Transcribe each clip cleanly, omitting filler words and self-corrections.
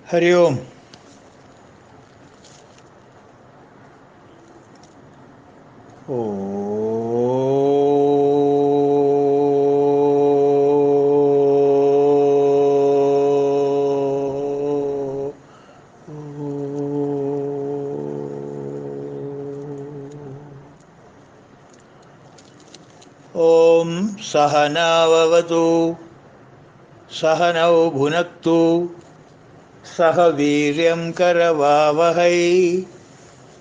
हरि ओम। ओम सहनाववतु सहनौ भुनक्तु सह वीर्यं करवावहै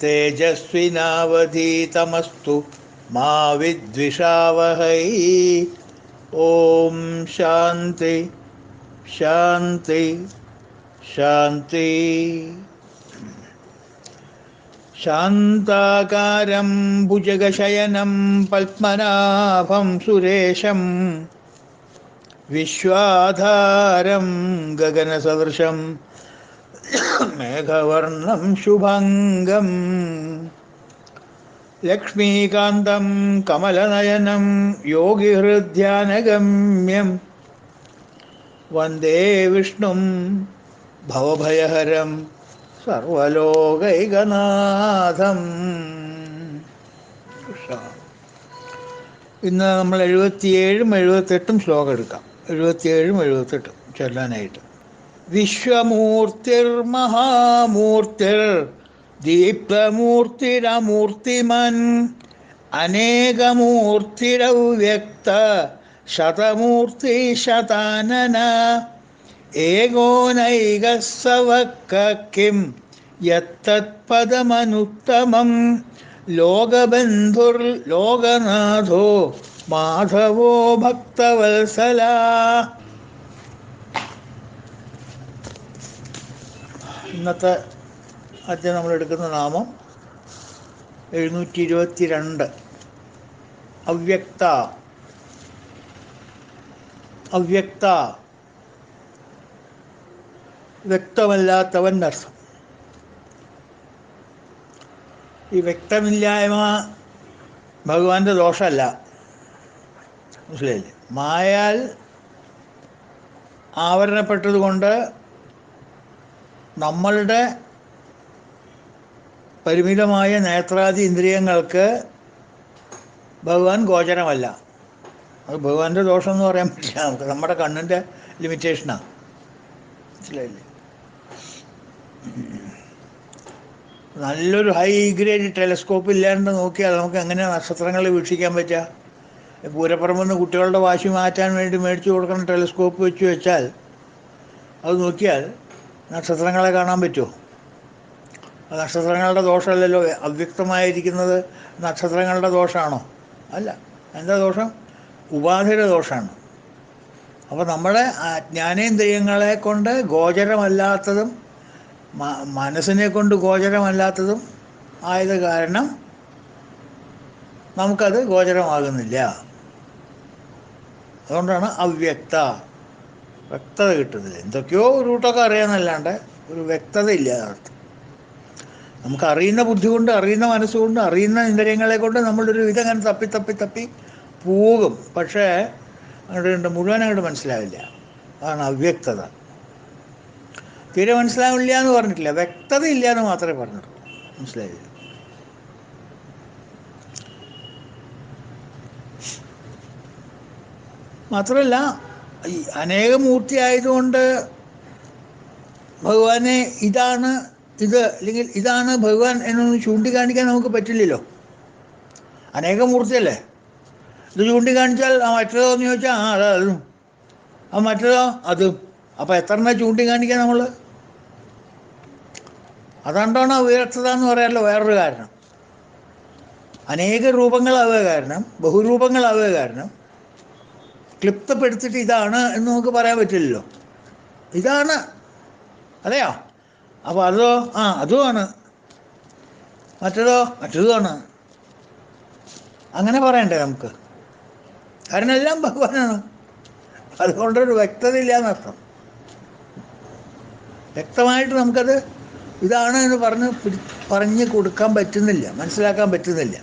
तेजस्विनावधीतमस्तु मा विद्विषावहै। ओम शांति शांति शांति। शान्ताकारं भुजगशयनं पद्मनाभं सुरेशं विश्वाधारं गगनसदृशं मेघवर्णं शुभाङ्गं लक्ष्मीकान्तं कमलनयनं योगिहृद्यानगम्यं वन्दे विष्णुं भवभयहरं സർവലോകൈകനാഥം. ഇന്ന് നമ്മൾ 77ഉം 78ഉം ശ്ലോകം എടുക്കാം. 77ഉം 78ഉം ചൊല്ലാനായിട്ട്. വിശ്വമൂർത്തിർമഹാമൂർത്തിർ ദീപ്തമൂർത്തിരമൂർത്തിമൻ അനേകമൂർത്തിരവ്യക്ത ശതമൂർത്തി ശതാനന ഏകോനൈകസവക്കിം യത്തത്പദമനുത്തമം ലോകബന്ധുർലോകനാഥോ മാധവോ ഭക്തവത്സല. ഇന്നത്തെ ആദ്യം നമ്മൾ എടുക്കുന്ന നാമം 722 അവ്യക്ത. അവ്യക്ത വ്യക്തമല്ലാത്തവൻ അർത്ഥം. ഈ വ്യക്തമില്ലായ്മ ഭഗവാന്റെ ദോഷമല്ല, മനസ്സിലായില്ലേ? മായാൽ ആവരണപ്പെട്ടതുകൊണ്ട് നമ്മളുടെ പരിമിതമായ നേത്രാദി ഇന്ദ്രിയങ്ങൾക്ക് ഭഗവാൻ ഗോചരമല്ല. അത് ഭഗവാന്റെ ദോഷം എന്ന് പറയാൻ പറ്റില്ല, നമുക്ക് നമ്മുടെ കണ്ണിൻ്റെ ലിമിറ്റേഷനാണ്, മനസ്സിലായില്ലേ? നല്ലൊരു ഹൈ ഗ്രേഡ് ടെലസ്കോപ്പ് ഇല്ലാണ്ട് നോക്കിയാൽ നമുക്ക് എങ്ങനെ നക്ഷത്രങ്ങളെ വീക്ഷിക്കാൻ പറ്റുക? പൂരപ്പുറമെന്ന് കുട്ടികളുടെ വാശി മാറ്റാൻ വേണ്ടി മേടിച്ചു കൊടുക്കുന്ന ടെലസ്കോപ്പ് വെച്ചാൽ അത് നോക്കിയാൽ നക്ഷത്രങ്ങളെ കാണാൻ പറ്റുമോ? അത് നക്ഷത്രങ്ങളുടെ ദോഷമല്ലല്ലോ. അവ്യക്തമായിരിക്കുന്നത് നക്ഷത്രങ്ങളുടെ ദോഷമാണോ? അല്ല. എന്താ ദോഷം? ഉപാധിയുടെ ദോഷമാണ്. അപ്പോൾ നമ്മുടെ ജ്ഞാനേന്ദ്രിയങ്ങളെ കൊണ്ട് ഗോചരമല്ലാത്തതും മനസ്സിനെ കൊണ്ട് ഗോചരമല്ലാത്തതും ആയത് കാരണം നമുക്കത് ഗോചരമാകുന്നില്ല. അതുകൊണ്ടാണ് അവ്യക്ത. വ്യക്തത കിട്ടുന്നില്ല. എന്തൊക്കെയോ റൂട്ടൊക്കെ അറിയാമെന്നല്ലാണ്ട് ഒരു വ്യക്തത ഇല്ല അതിനകത്ത്. നമുക്ക് അറിയുന്ന ബുദ്ധി കൊണ്ട്, അറിയുന്ന മനസ്സുകൊണ്ട്, അറിയുന്ന ഇന്ദ്രിയങ്ങളെ കൊണ്ട് നമ്മളൊരു വിധം അങ്ങനെ തപ്പി തപ്പി തപ്പി പോകും. പക്ഷേ അങ്ങോട്ട് മുഴുവൻ അങ്ങോട്ട് മനസ്സിലാവില്ല. അതാണ് അവ്യക്തത. തീരെ മനസ്സിലാവില്ല എന്ന് പറഞ്ഞിട്ടില്ല, വ്യക്തത ഇല്ല എന്ന് മാത്രമേ പറഞ്ഞിട്ടുള്ളൂ, മനസ്സിലായില്ല? മാത്രമല്ല ഈ അനേകമൂർത്തി ആയതുകൊണ്ട് ഭഗവാനെ ഇതാണ് ഇത് അല്ലെങ്കിൽ ഇതാണ് ഭഗവാൻ എന്നൊന്ന് ചൂണ്ടിക്കാണിക്കാൻ നമുക്ക് പറ്റില്ലല്ലോ. അനേകമൂർത്തിയല്ലേ. ഇത് ചൂണ്ടിക്കാണിച്ചാൽ ആ മറ്റേതോ എന്ന് ചോദിച്ചാൽ ആ അതാ അതും, ആ മറ്റേതോ അതും. അപ്പം എത്രണ്ണ ചൂണ്ടിക്കാണിക്കാൻ നമ്മൾ? അതുകൊണ്ടാണ് അവ്യക്തത എന്ന് പറയാമല്ലോ വേറൊരു കാരണം. അനേക രൂപങ്ങളാവുക കാരണം, ബഹുരൂപങ്ങളാവുക കാരണം ക്ലിപ്തപ്പെടുത്തിയിട്ട് ഇതാണ് എന്ന് നമുക്ക് പറയാൻ പറ്റില്ലല്ലോ. ഇതാണ്, അതെയോ? അപ്പോൾ അതോ ആ അതുമാണ്, മറ്റേതോ മറ്റേതുമാണ്. അങ്ങനെ പറയണ്ടേ നമുക്ക്? കാരണം എല്ലാം ഭഗവാനാണ്. അതുകൊണ്ടൊരു വ്യക്തത ഇല്ല എന്നർത്ഥം. വ്യക്തമായിട്ട് നമുക്കത് ഇതാണ് എന്ന് പറഞ്ഞ് കൊടുക്കാൻ പറ്റുന്നില്ല, മനസ്സിലാക്കാൻ പറ്റുന്നില്ല.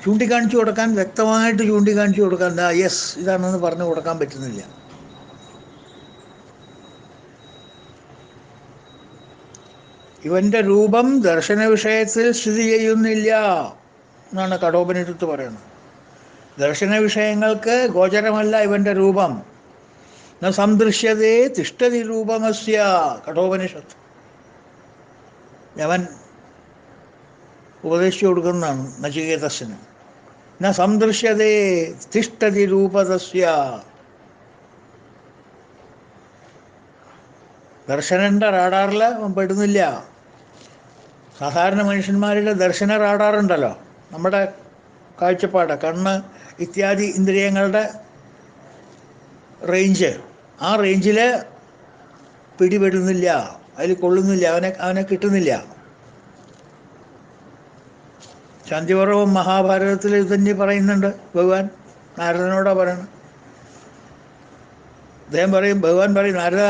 ചൂണ്ടിക്കാണിച്ചു കൊടുക്കാൻ, വ്യക്തമായിട്ട് ചൂണ്ടിക്കാണിച്ചു കൊടുക്കാൻ, യെസ് ഇതാണെന്ന് പറഞ്ഞു കൊടുക്കാൻ പറ്റുന്നില്ല. ഇവൻ്റെ രൂപം ദർശന വിഷയത്തിൽ സ്ഥിതി ചെയ്യുന്നില്ല എന്നാണ് കഠോപനിഷത്ത് പറയുന്നത്. ദർശന വിഷയങ്ങൾക്ക് ഗോചരമല്ല ഇവൻ്റെ രൂപം. ന സംദൃശ്യതേ തിഷ്ഠതി രൂപമസ്യ, കഠോപനിഷത്ത്. യവൻ ഉപദേശിച്ചു കൊടുക്കുന്നതാണ് നചികേതസ്സിന്. ന സംദൃശ്യതേ തിഷ്ഠതി രൂപതസ്യ. ദർശനൻ്റെ റാഡാറിൽ പെടുന്നില്ല. സാധാരണ മനുഷ്യന്മാരുടെ ദർശന റാഡാറുണ്ടല്ലോ, നമ്മുടെ കാഴ്ചപ്പാട്, കണ്ണ് ഇത്യാദി ഇന്ദ്രിയങ്ങളുടെ റേഞ്ച്, ആ റേഞ്ചിൽ പിടിപെടുന്നില്ല, അതിൽ കൊള്ളുന്നില്ല, അവനെ കിട്ടുന്നില്ല. ശാന്തിപർവം മഹാഭാരതത്തിൽ ഇത് തന്നെ പറയുന്നുണ്ട്. ഭഗവാൻ നാരദനോടാ പറയണം. ഭഗവാൻ പറയും, നാരദ,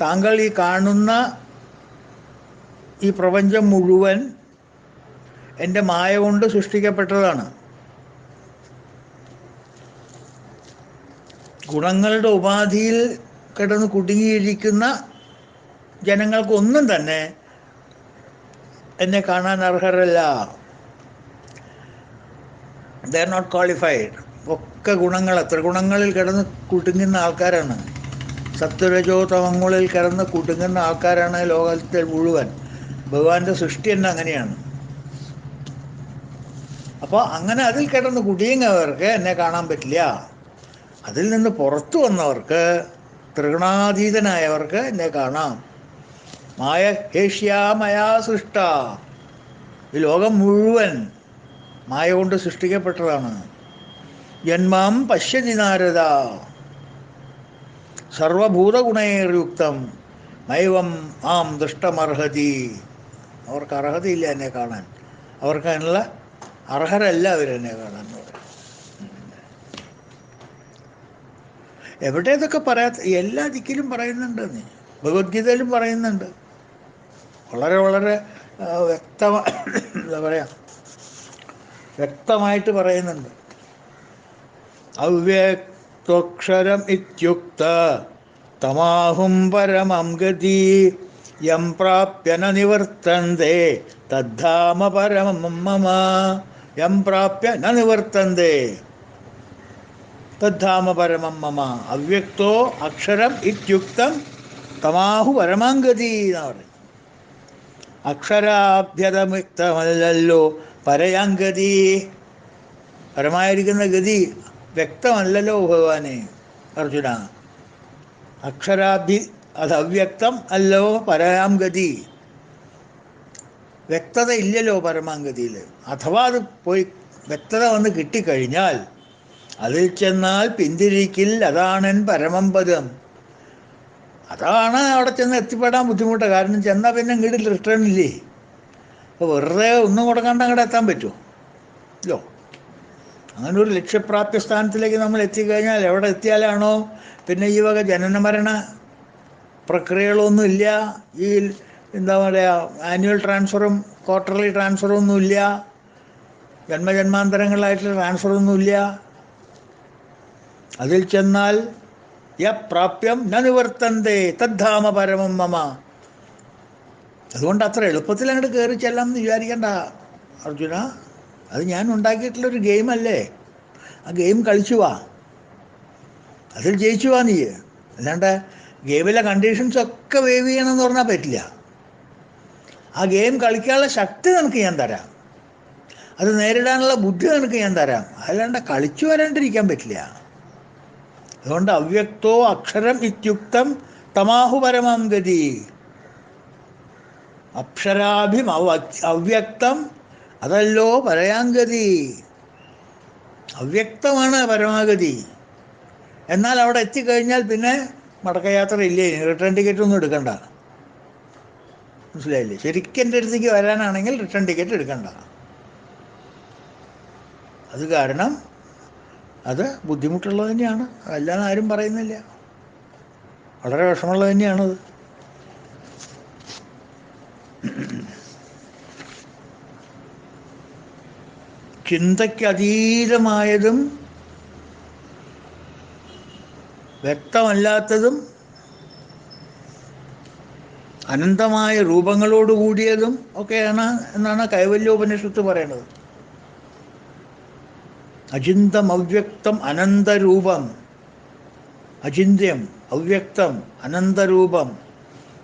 താങ്കൾ ഈ കാണുന്ന ഈ പ്രപഞ്ചം മുഴുവൻ എൻ്റെ മായ കൊണ്ട് സൃഷ്ടിക്കപ്പെട്ടതാണ്. ഗുണങ്ങളുടെ ഉപാധിയിൽ കിടന്ന് കുടുങ്ങിയിരിക്കുന്ന ജനങ്ങൾക്കൊന്നും തന്നെ എന്നെ കാണാൻ അർഹരല്ല. They are not qualified. ഒക്കെ ത്രിഗുണങ്ങളിൽ കിടന്ന് കുടുങ്ങുന്ന ആൾക്കാരാണ്. സത്വരജോ തമങ്ങളിൽ കിടന്ന് കുടുങ്ങുന്ന ആൾക്കാരാണ് ലോകത്തിൽ മുഴുവൻ. ഭഗവാന്റെ സൃഷ്ടി തന്നെ അങ്ങനെയാണ്. അപ്പോൾ അങ്ങനെ അതിൽ കിടന്ന് കുടുങ്ങിയവർക്ക് എന്നെ കാണാൻ പറ്റില്ല. അതിൽ നിന്ന് പുറത്തു വന്നവർക്ക്, ത്രിഗുണാതീതനായവർക്ക് എന്നെ കാണാം. മായ ഹേഷ്യാ മയാ സൃഷ്ട. ഈ ലോകം മുഴുവൻ മായ കൊണ്ട് സൃഷ്ടിക്കപ്പെട്ടതാണ്. ജന്മാം പശ്യതി നാരദ സർവഭൂതഗുണൈർയുക്തം നൈവം ആം ദൃഷ്ടമർഹതി. അവർക്ക് അർഹതയില്ല എന്നെ കാണാൻ. അവർക്ക് അതിനുള്ള അർഹരല്ല അവരെന്നെ കാണാൻ. എവിടെ ഇതൊക്കെ പറയാത്ത, എല്ലാ ദിക്കിലും പറയുന്നുണ്ട്. ഭഗവത്ഗീതയിലും പറയുന്നുണ്ട്. വളരെ വളരെ വ്യക്തമായിട്ട് പറയുന്നുണ്ട്. അവ്യക്തക്ഷരം ഇത്യുക്ത തമാഹും പരമം ഗതി യം പ്രാപ്യ ന നിവർത്തന്തേ തദ്ധാമ പരമം മമ. യം പ്രാപ്യ ന നിവർത്തന്തേ തദ്ധാമ പരമം മമ. അവ്യക്തോ അക്ഷരം ഇത്യുക്തം തമാഹു പരമാംഗതി എന്ന് പറയും. അക്ഷരാഭ്യതമുക്തമല്ലല്ലോ പരയാംഗതി. പരമായിരിക്കുന്ന ഗതി വ്യക്തമല്ലല്ലോ ഭഗവാനെ. അർജുന, അത് അവ്യക്തം അല്ലോ പരയാം ഗതി. വ്യക്തത ഇല്ലല്ലോ പരമാംഗതിയിൽ. അഥവാ അത് പോയി വ്യക്തത വന്ന് കിട്ടിക്കഴിഞ്ഞാൽ അതിൽ ചെന്നാൽ പിന്തിരിക്കിൽ അതാണൻ പരമം പദം. അതാണ് അവിടെ ചെന്ന് എത്തിപ്പെടാൻ ബുദ്ധിമുട്ട്. കാരണം ചെന്നാൽ പിന്നെ ഇങ്ങോട്ട് റിട്ടേൺ ഇല്ലേ. അപ്പോൾ വെറുതെ ഒന്നും കൊടുക്കാണ്ട് അങ്ങോട്ട് എത്താൻ പറ്റുമോ? ഇല്ലോ. അങ്ങനെ ഒരു ലക്ഷ്യപ്രാപ്തി സ്ഥാനത്തിലേക്ക് നമ്മൾ എത്തിക്കഴിഞ്ഞാൽ, എവിടെ എത്തിയാലാണോ പിന്നെ ഈ വക ജനന മരണ പ്രക്രിയകളൊന്നും ഇല്ല, ഈ എന്താ പറയുക ആനുവൽ ട്രാൻസ്ഫറും ക്വാർട്ടർലി ട്രാൻസ്ഫറും ഒന്നുമില്ല, ജന്മജന്മാന്തരങ്ങളായിട്ടുള്ള ട്രാൻസ്ഫറൊന്നുമില്ല. അതിൽ ചെന്നാൽ യപ്രാപ്യം ന നിവർത്തന്തേ തദ്ധാമ പരമം മമ. അതുകൊണ്ട് അത്ര എളുപ്പത്തിൽ അങ്ങോട്ട് കയറി ചെല്ലാം എന്ന് വിചാരിക്കണ്ട അർജുന. അത് ഞാൻ ഉണ്ടാക്കിയിട്ടുള്ളൊരു ഗെയിമല്ലേ. ആ ഗെയിം കളിച്ചു വാ, അതിൽ ജയിച്ചു വാ നീ. അല്ലാണ്ട് ഗെയിമിലെ കണ്ടീഷൻസൊക്കെ വേവ് ചെയ്യണമെന്ന് പറഞ്ഞാൽ പറ്റില്ല. ആ ഗെയിം കളിക്കാനുള്ള ശക്തി നിനക്ക് ഞാൻ തരാം, അത് നേരിടാനുള്ള ബുദ്ധി നിനക്ക് ഞാൻ തരാം. അല്ലാണ്ട് കളിച്ചു വരാണ്ടിരിക്കാൻ പറ്റില്ല. അതുകൊണ്ട് അവ്യക്തോ അക്ഷരം ഇത്യുക്തം തമാഹു പരമാം ഗതി. അവ്യക്തം അതല്ലോ പരയാംഗതി. അവ്യക്തമാണ് പരമാഗതി. എന്നാൽ അവിടെ എത്തിക്കഴിഞ്ഞാൽ പിന്നെ മടക്കയാത്ര ഇല്ലേ, റിട്ടേൺ ടിക്കറ്റ് ഒന്നും എടുക്കണ്ട. മനസ്സിലായില്ലേ? ശരിക്കും എൻ്റെ അടുത്തേക്ക് വരാനാണെങ്കിൽ റിട്ടേൺ ടിക്കറ്റ് എടുക്കണ്ട. അത് കാരണം അത് ബുദ്ധിമുട്ടുള്ളത് തന്നെയാണ്, അതല്ലാതെ ആരും പറയുന്നില്ല. വളരെ വിഷമമുള്ളത് തന്നെയാണത്. ചിന്തയ്ക്ക് അതീതമായതും വ്യക്തമല്ലാത്തതും അനന്തമായ രൂപങ്ങളോട് കൂടിയതും ഒക്കെയാണ് എന്നാണ് കൈവല്യോപനിഷത്ത് പറയുന്നത്. അചിന്തം അവ്യക്തം അനന്തരൂപം. അചിന്യം, അവ്യക്തം, അനന്തരൂപം,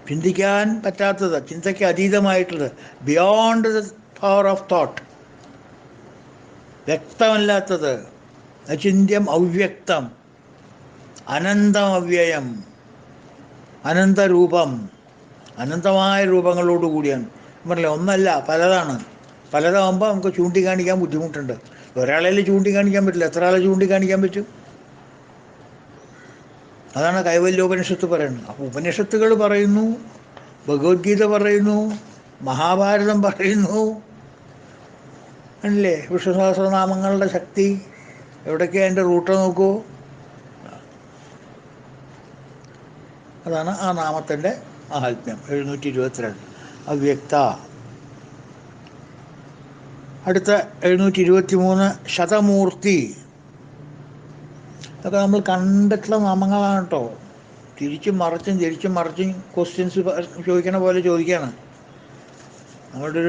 ചിന്തിക്കാൻ പറ്റാത്തത്, ചിന്തയ്ക്ക് അതീതമായിട്ടുള്ളത്, beyond the power of thought, വ്യക്തമല്ലാത്തത്. അചിന്യം അവ്യക്തം, അനന്തം അവ്യയം, അനന്തരൂപം, അനന്തമായ രൂപങ്ങളോട് കൂടിയാണ്. പറഞ്ഞില്ല, ഒന്നല്ല പലതാണ്. പലതാകുമ്പോൾ നമുക്ക് ചൂണ്ടിക്കാണിക്കാൻ ബുദ്ധിമുട്ടുണ്ട്. ഒരാളെ ചൂണ്ടിക്കാണിക്കാൻ പറ്റില്ല, എത്ര ആളെ ചൂണ്ടിക്കാണിക്കാൻ പറ്റും? അതാണ് കൈവല്യോപനിഷത്ത് പറയുന്നത്. അപ്പോൾ ഉപനിഷത്തുകൾ പറയുന്നു, ഭഗവത്ഗീത പറയുന്നു, മഹാഭാരതം പറയുന്നു, അല്ലേ? വിഷ്ണു സഹസ്രനാമങ്ങളുടെ ശക്തി എവിടേക്കാണ് അതിൻ്റെ റൂട്ട് നോക്കൂ. അതാണ് ആ നാമത്തിൻ്റെ മഹാത്മ്യം. 722 അവ്യക്ത. അടുത്ത 723 ശതമൂർത്തി. അതൊക്കെ നമ്മൾ കണ്ടിട്ടുള്ള നാമങ്ങളാണ് കേട്ടോ. തിരിച്ചും മറിച്ചും ക്വസ്റ്റ്യൻസ് ചോദിക്കണ പോലെ ചോദിക്കുകയാണ്. നമ്മുടെ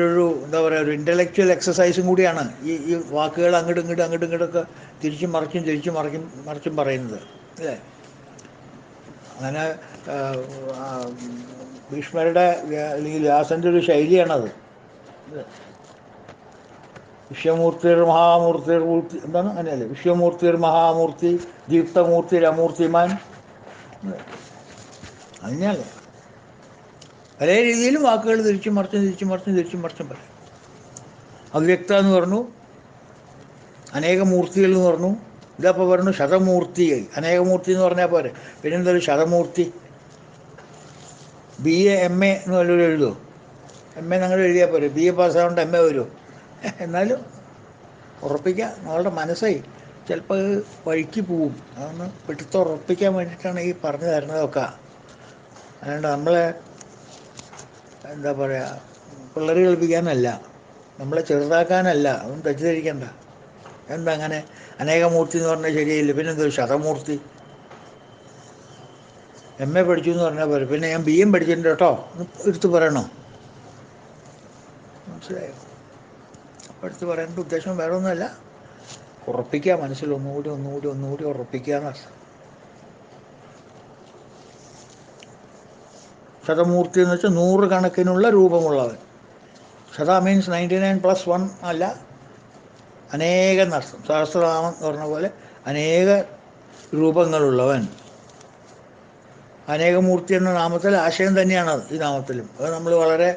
എന്താ പറയുക, ഒരു ഇൻ്റലക്ച്വൽ എക്സസൈസും കൂടിയാണ് ഈ വാക്കുകൾ അങ്ങോട്ടും ഇങ്ങോട്ടൊക്കെ തിരിച്ചും മറിച്ചും പറയുന്നത്, അല്ലേ? അങ്ങനെ ഭീഷ്മരുടെ അല്ലെങ്കിൽ വ്യാസൻ്റെ ഒരു ശൈലിയാണത്. വിശ്വമൂർത്തിർ മഹാമൂർത്തിർ എന്താണ് അങ്ങനെയല്ലേ? വിശ്വമൂർത്തിർ മഹാമൂർത്തി, ദീപ്തമൂർത്തിർ അമൂർത്തിമാൻ, അങ്ങനെയല്ലേ? പല രീതിയിലും വാക്കുകൾ തിരിച്ചും മറിച്ചും പറയും. അവ്യക്ത എന്ന് പറഞ്ഞു, അനേക മൂർത്തികൾ എന്ന് പറഞ്ഞു. ഇതപ്പോൾ പറഞ്ഞു ശതമൂർത്തിയായി. അനേകമൂർത്തി എന്ന് പറഞ്ഞാൽ പോരെ, പിന്നെന്തൊരു ശതമൂർത്തി. BA MA എന്ന് വല്ലവരും എഴുതുമോ? MA ഞങ്ങൾ എഴുതിയാൽ പോരെ, BA പാസ്സാകൊണ്ട് MA വരുമോ? എന്നാലും ഉറപ്പിക്കുക, നമ്മളുടെ മനസ്സേ ചിലപ്പോൾ വഴിക്ക് പോവും. അതൊന്ന് പിടുത്തുറപ്പിക്കാൻ വേണ്ടിയിട്ടാണ് ഈ പറഞ്ഞു തരുന്നതൊക്കെ. അല്ലാണ്ട് നമ്മളെ എന്താ പറയുക, പിള്ളേർ കളിപ്പിക്കാനല്ല, നമ്മളെ ചെറുതാക്കാനല്ല. അതൊന്നും തെറ്റിദ്ധരിക്കണ്ട. എന്താ അങ്ങനെ അനേകമൂർത്തി എന്ന് പറഞ്ഞാൽ ശരിയായില്ല, പിന്നെ എന്തൊരു ശതമൂർത്തി. MA പഠിച്ചു എന്ന് പറഞ്ഞാൽ പോലെ, പിന്നെ ഞാൻ BM പഠിച്ചിട്ടുണ്ട് കേട്ടോ എടുത്ത് പറയണോ? മനസ്സിലായോ? അപ്പോൾ എടുത്ത് പറയേണ്ട ഉദ്ദേശം വേറെ ഒന്നുമല്ല, ഉറപ്പിക്കുക മനസ്സിൽ, ഒന്നുകൂടി ഉറപ്പിക്കുക എന്നർത്ഥം. ശതമൂർത്തി എന്ന് വെച്ചാൽ 100 കണക്കിനുള്ള രൂപമുള്ളവൻ. ശത മീൻസ് 99+1 അല്ല, അനേകം നഷ്ടം. സഹസ്രനാമം എന്ന് പറഞ്ഞ പോലെ അനേക രൂപങ്ങളുള്ളവൻ. അനേകമൂർത്തി എന്ന നാമത്തിൽ ആശയം തന്നെയാണ് ഈ നാമത്തിലും. അത് നമ്മൾ വളരെ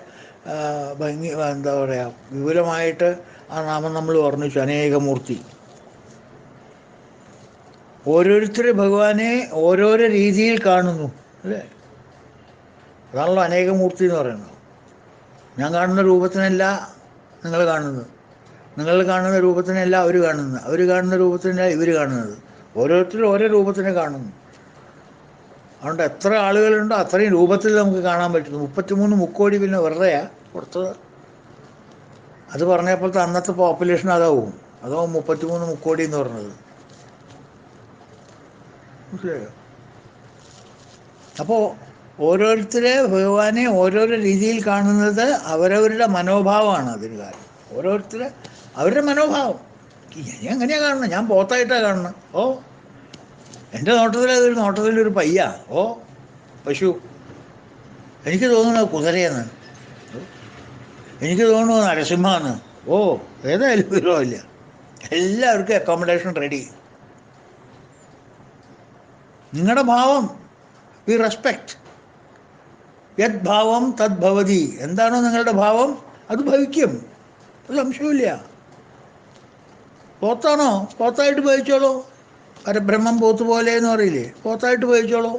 എന്താ പറയുക, വിപുലമായിട്ട് ആ നാമം നമ്മൾ വർണ്ണിച്ചു, അനേകമൂർത്തി. ഓരോരുത്തർ ഭഗവാനെ ഓരോരോ രീതിയിൽ കാണുന്നു, അല്ലേ? അതാണല്ലോ അനേകമൂർത്തി എന്ന് പറയുന്നത്. ഞാൻ കാണുന്ന രൂപത്തിനല്ല നിങ്ങൾ കാണുന്നത്, നിങ്ങൾ കാണുന്ന രൂപത്തിനല്ല അവർ കാണുന്നത്, അവർ കാണുന്ന രൂപത്തിനല്ല ഇവർ കാണുന്നത്. ഓരോരുത്തരും ഓരോ രൂപത്തിനെ കാണുന്നു. അതുകൊണ്ട് എത്ര ആളുകളുണ്ടോ അത്രയും രൂപത്തിൽ നമുക്ക് കാണാൻ പറ്റുന്നു. 33 മുക്കോടി പിന്നെ വെറുതെയാണ് കൊടുത്തത്. അത് പറഞ്ഞപ്പോഴത്തെ അന്നത്തെ പോപ്പുലേഷൻ അതാവും, അതോ 33 മുക്കോടി എന്ന് പറഞ്ഞത്. മനസ്സിലായോ? അപ്പോൾ ഓരോരുത്തരെ ഭഗവാനെ ഓരോരോ രീതിയിൽ കാണുന്നത് അവരവരുടെ മനോഭാവമാണ്. അതിന് കാരണം ഓരോരുത്തരെ അവരുടെ മനോഭാവം. ഞാൻ എങ്ങനെയാണ് കാണുന്നത്? ഞാൻ പോത്തായിട്ടാണ് കാണുന്നത്. ഓ, എൻ്റെ നോട്ടത്തിലൊരു പയ്യ. ഓ, പശു. എനിക്ക് തോന്നുന്നത് കുതിരയെന്ന്, എനിക്ക് തോന്നുന്നത് നരസിംഹമെന്ന്. ഓ, ഏതായാലും വിരോധമില്ല, എല്ലാവർക്കും അക്കോമഡേഷൻ റെഡി. നിങ്ങളുടെ ഭാവം വി റെസ്പെക്റ്റ്. യത് ഭാവം തദ് ഭവതി. എന്താണോ നിങ്ങളുടെ ഭാവം അത് ഭവിക്കും, ഒരു സംശയമില്ല. പോത്താണോ? പോത്തായിട്ട് ഭവിച്ചോളൂ. പരബ്രഹ്മം പോത്ത് പോലെ എന്ന് പറയില്ലേ, പോത്തായിട്ട് ഭവിച്ചോളൂ.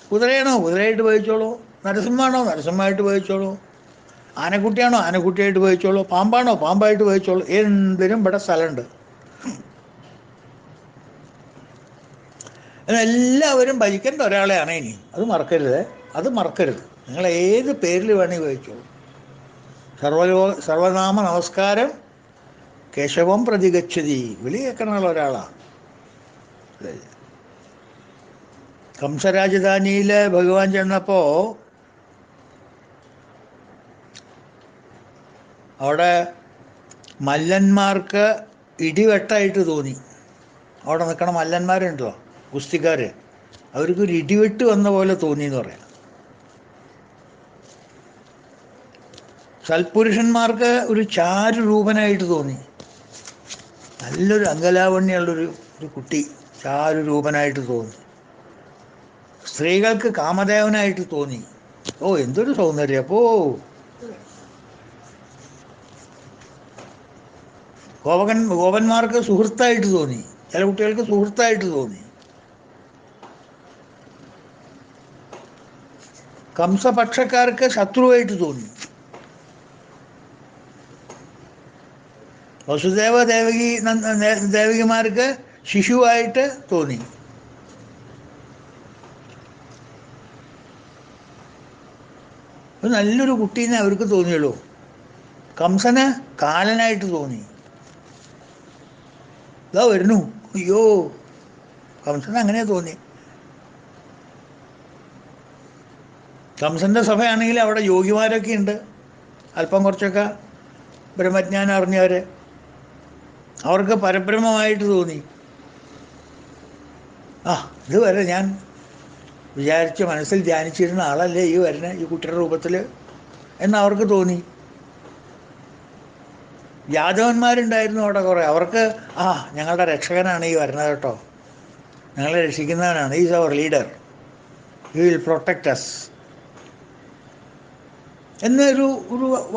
കുതിരയാണോ? കുതിരയായിട്ട് ഭവിച്ചോളൂ. നരസിംഹമാണോ? നരസിംഹമായിട്ട് ഭവിച്ചോളൂ. ആനക്കുട്ടിയാണോ? ആനക്കുട്ടിയായിട്ട് ഭവിച്ചോളൂ. പാമ്പാണോ? പാമ്പായിട്ട് ഭവിച്ചോളൂ. എന്തിനും ഇവിടെ സ്ഥലമുണ്ട്. എല്ലാവരും ഭജിക്കേണ്ട ഒരാളെയാണ് ഇനി, അത് മറക്കരുത്. നിങ്ങൾ ഏത് പേരിൽ വേണമെങ്കിൽ ഭജിച്ചോളൂ. സർവനാമ നമസ്കാരം കേശവം പ്രതിഗച്ഛതി. വിളി കേൾക്കണമുള്ള ഒരാളാണ്. കംസരാജധാനിയിൽ ഭഗവാൻ ചെന്നപ്പോൾ അവിടെ മല്ലന്മാർക്ക് ഇടിവെട്ടായിട്ട് തോന്നി. അവിടെ നിൽക്കണ മല്ലന്മാരുണ്ടല്ലോ, ഗുസ്തിക്കാർ, അവർക്കൊരു ഇടിവെട്ട് വന്ന പോലെ തോന്നി എന്ന് പറയാം. സൽപുരുഷന്മാർക്ക് ഒരു ചാരുരൂപനായിട്ട് തോന്നി. നല്ലൊരു അങ്കലാവണ്യുള്ളൊരു കുട്ടി ചാരുരൂപനായിട്ട് തോന്നി. സ്ത്രീകൾക്ക് കാമദേവനായിട്ട് തോന്നി. ഓ, എന്തൊരു സൗന്ദര്യം! അപ്പോ ഗോപന്മാർക്ക് സുഹൃത്തായിട്ട് തോന്നി. ചില കുട്ടികൾക്ക് സുഹൃത്തായിട്ട് തോന്നി. കംസപക്ഷക്കാർക്ക് ശത്രുവായിട്ട് തോന്നി. വസുദേവ ദേവകിമാർക്ക് ശിശുവായിട്ട് തോന്നി. നല്ലൊരു കുട്ടീനെ അവർക്ക് തോന്നിയുള്ളൂ. കംസന് കാലനായിട്ട് തോന്നി. ഇതാ വരുന്നു, അയ്യോ! കംസന് അങ്ങനെ തോന്നി. കംസന്റെ സഭയാണെങ്കിൽ അവിടെ യോഗിമാരൊക്കെ ഉണ്ട്, അല്പം കുറച്ചൊക്കെ ബ്രഹ്മജ്ഞാനം അറിഞ്ഞവർ. അവർക്ക് പരബ്രഹ്മമായിട്ട് തോന്നി. ആ, ഇതുവരെ ഞാൻ വിചാരിച്ച് മനസ്സിൽ ധ്യാനിച്ചിരുന്ന ആളല്ലേ ഈ വരുന്ന ഈ കുട്ടിയുടെ രൂപത്തിൽ എന്നവർക്ക് തോന്നി. യാദവന്മാരുണ്ടായിരുന്നു അവിടെ കുറേ. അവർക്ക് ഞങ്ങളുടെ രക്ഷകനാണ് ഈ വരുന്നത് കേട്ടോ, ഞങ്ങളെ രക്ഷിക്കുന്നവനാണ്, is our leader, he will protect us എന്നൊരു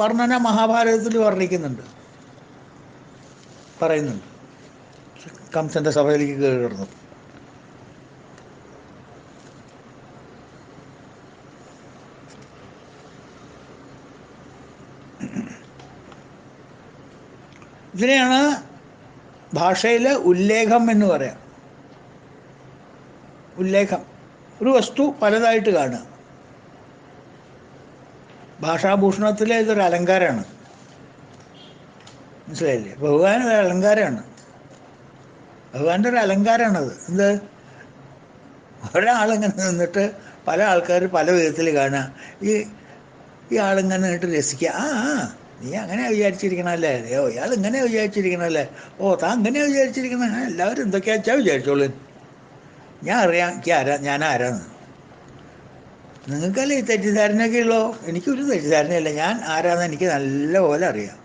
വർണ്ണന മഹാഭാരതത്തിൽ വർണ്ണിക്കുന്നുണ്ട്, പറയുന്നുണ്ട്. കംസന്റെ സഭയിലേക്ക് കയറി കിടന്നു. ഇതിനെയാണ് ഭാഷയിൽ ഉല്ലേഖം എന്ന് പറയാം. ഉല്ലേഖം, ഒരു വസ്തു പലതായിട്ട് കാണുക. ഭാഷാഭൂഷണത്തിലെ ഇതൊരു അലങ്കാരമാണ്, മനസ്സിലായില്ലേ? ഭഗവാൻ ഒരു അലങ്കാരമാണ്, ഭഗവാന്റെ ഒരു അലങ്കാരമാണത്. എന്ത്, ഒരാളിങ്ങനെ നിന്നിട്ട് പല ആൾക്കാർ പല വിധത്തിൽ കാണുക. ഈ ആളിങ്ങനെ നിന്നിട്ട് രസിക്കുക. നീ അങ്ങനെ വിചാരിച്ചിരിക്കണല്ലേ, ഇയാൾ ഇങ്ങനെ വിചാരിച്ചിരിക്കണല്ലേ, താൻ ഇങ്ങനെ വിചാരിച്ചിരിക്കണ, എല്ലാവരും എന്തൊക്കെയാ വെച്ചാൽ വിചാരിച്ചോളൂ, ഞാൻ അറിയാം ഞാൻ ആരാന്ന്. നിങ്ങൾക്കല്ലേ ഈ തെറ്റിദ്ധാരണയൊക്കെ ഉള്ളോ? എനിക്കൊരു തെറ്റിദ്ധാരണയല്ല, ഞാൻ ആരാന്ന് എനിക്ക് നല്ല പോലെ അറിയാം.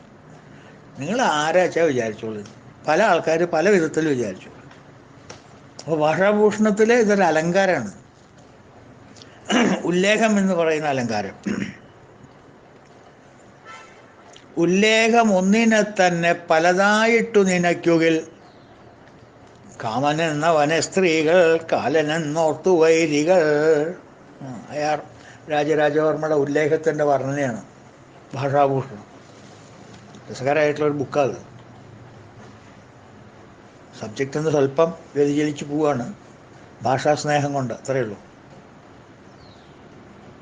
നിങ്ങൾ ആരാ വെച്ചാൽ വിചാരിച്ചോളൂ. പല ആൾക്കാർ പല വിധത്തിൽ വിചാരിച്ചു. അപ്പോൾ ഭാഷാഭൂഷണത്തിൽ ഇതൊരു അലങ്കാരമാണ്, ഉല്ലേഖം എന്ന് പറയുന്ന അലങ്കാരം. ഉല്ലേഖം ഒന്നിനെ തന്നെ പലതായിട്ടു നിനയ്ക്കുകിൽ, കാമനെന്ന വനസ്ത്രീകൾ കാലനെന്നോർത്തു വൈരികൾ. അയാൾ രാജരാജവർമ്മയുടെ ഉല്ലേഖത്തിൻ്റെ വർണ്ണനയാണ് ഭാഷാഭൂഷണം. രസകരമായിട്ടുള്ളൊരു ബുക്കാണ്. സബ്ജക്റ്റ് നിന്ന് സ്വല്പം വ്യതിചലിച്ച് പോവുകയാണ് ഭാഷാസ്നേഹം കൊണ്ട്, അത്രയേ ഉള്ളൂ.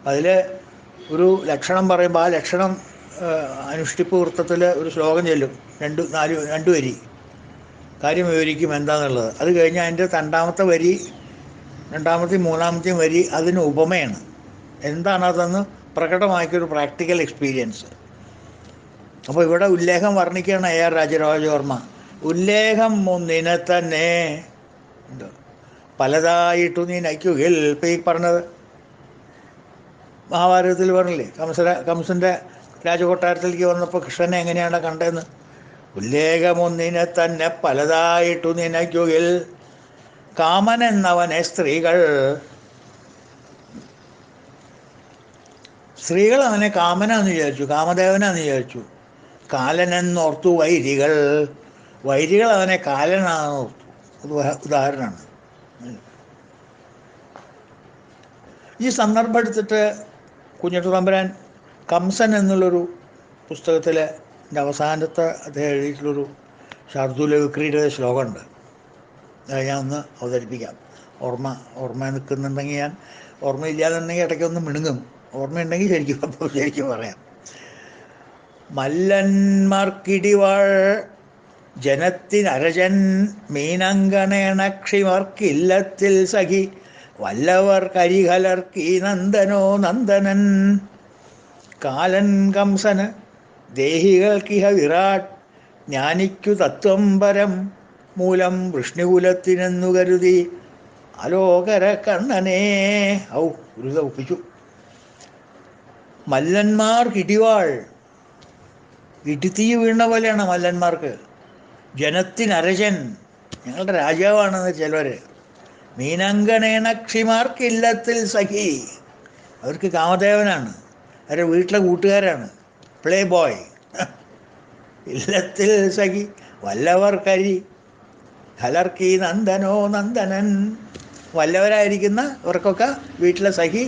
അതിൽ ഒരു ലക്ഷണം പറയുമ്പോൾ ആ ലക്ഷണം അനുഷ്ഠിപ്പ് വൃത്തത്തിൽ ഒരു ശ്ലോകം ചെല്ലും, രണ്ട് വരി കാര്യം വിവരിക്കും എന്താണെന്നുള്ളത്. അത് കഴിഞ്ഞ് അതിൻ്റെ രണ്ടാമത്തെയും മൂന്നാമത്തെയും വരി അതിന് ഉപമയാണ്. എന്താണതെന്ന് പ്രകടമാക്കിയൊരു പ്രാക്ടിക്കൽ എക്സ്പീരിയൻസ്. അപ്പോൾ ഇവിടെ ഉല്ലേഖം വർണ്ണിക്കുകയാണ് AR രാജരാജവർമ്മ. ഉല്ലേഖം ഒന്നിനെ തന്നെ പലതായിട്ടു നിനയ്ക്കുകിൽ. ഇപ്പം ഈ പറഞ്ഞത് മഹാഭാരതത്തിൽ പറഞ്ഞില്ലേ, കംസൻ്റെ രാജകൊട്ടാരത്തിലേക്ക് വന്നപ്പോൾ കൃഷ്ണനെ എങ്ങനെയാണ് കണ്ടതെന്ന്. ഉല്ലേഖമൊന്നിനെ തന്നെ പലതായിട്ടു നിനയ്ക്കുകിൽ, കാമനെന്നവനെ സ്ത്രീകൾ അവനെ കാമനാന്ന് വിചാരിച്ചു, കാമദേവനാന്ന് വിചാരിച്ചു. കാലനെന്നോർത്തു വൈരികൾ അവനെ കാലനാന്ന് ഓർത്തു. ഉദാഹരണമാണ്. ഈ സന്ദർഭം എടുത്തിട്ട് കുഞ്ഞിട്ട് തമ്പുരാൻ കംസൻ എന്നുള്ളൊരു പുസ്തകത്തിൽ അവസാനത്തെ അദ്ദേഹം എഴുതിയിട്ടുള്ളൊരു ശാർദൂല വിക്രിയുടെ ശ്ലോകമുണ്ട്. അത് ഞാൻ ഒന്ന് അവതരിപ്പിക്കാം. ഓർമ്മ നിൽക്കുന്നുണ്ടെങ്കിൽ ഞാൻ, ഓർമ്മയില്ലാന്നുണ്ടെങ്കിൽ ഇടയ്ക്കൊന്ന് മിണുങ്ങും, ഓർമ്മയുണ്ടെങ്കിൽ ശരിക്കും പറയാം. മല്ലന്മാർക്കിടിവാൾ ജനത്തിനരജൻ മീനങ്കണേണക്ഷിമാർക്കില്ലത്തിൽ സഖി വല്ലവർ കരികലർക്കീ നന്ദനൻ. കാലൻ കംസന് ദേഹികൾക്കിഹ വിറാട് ജ്ഞാനിക്കു തത്വം പരം മൂലം വൃഷ്ണികുലത്തിനെന്നു കരുതി അലോകര കണ്ണനേ. ഔ ഗുരുത ഒപ്പിച്ചു. മല്ലന്മാർക്ക് ഇടിവാൾ, ഇടിത്തീ വീണ പോലെയാണ് മല്ലന്മാർക്ക്. ജനത്തിനരജൻ, ഞങ്ങളുടെ രാജാവാണെന്ന് ചിലവർ. മീനങ്കണേണക്ഷിമാർക്കില്ലത്തിൽ സഖി, അവർക്ക് കാമദേവനാണ്, അവരുടെ വീട്ടിലെ കൂട്ടുകാരാണ്, പ്ലേ ബോയ്. ഇല്ലത്തിൽ സഖി വല്ലവർ കരി ഖലർക്കി നന്ദനോ നന്ദനൻ, വല്ലവരായിരിക്കുന്ന അവർക്കൊക്കെ വീട്ടിലെ സഖി,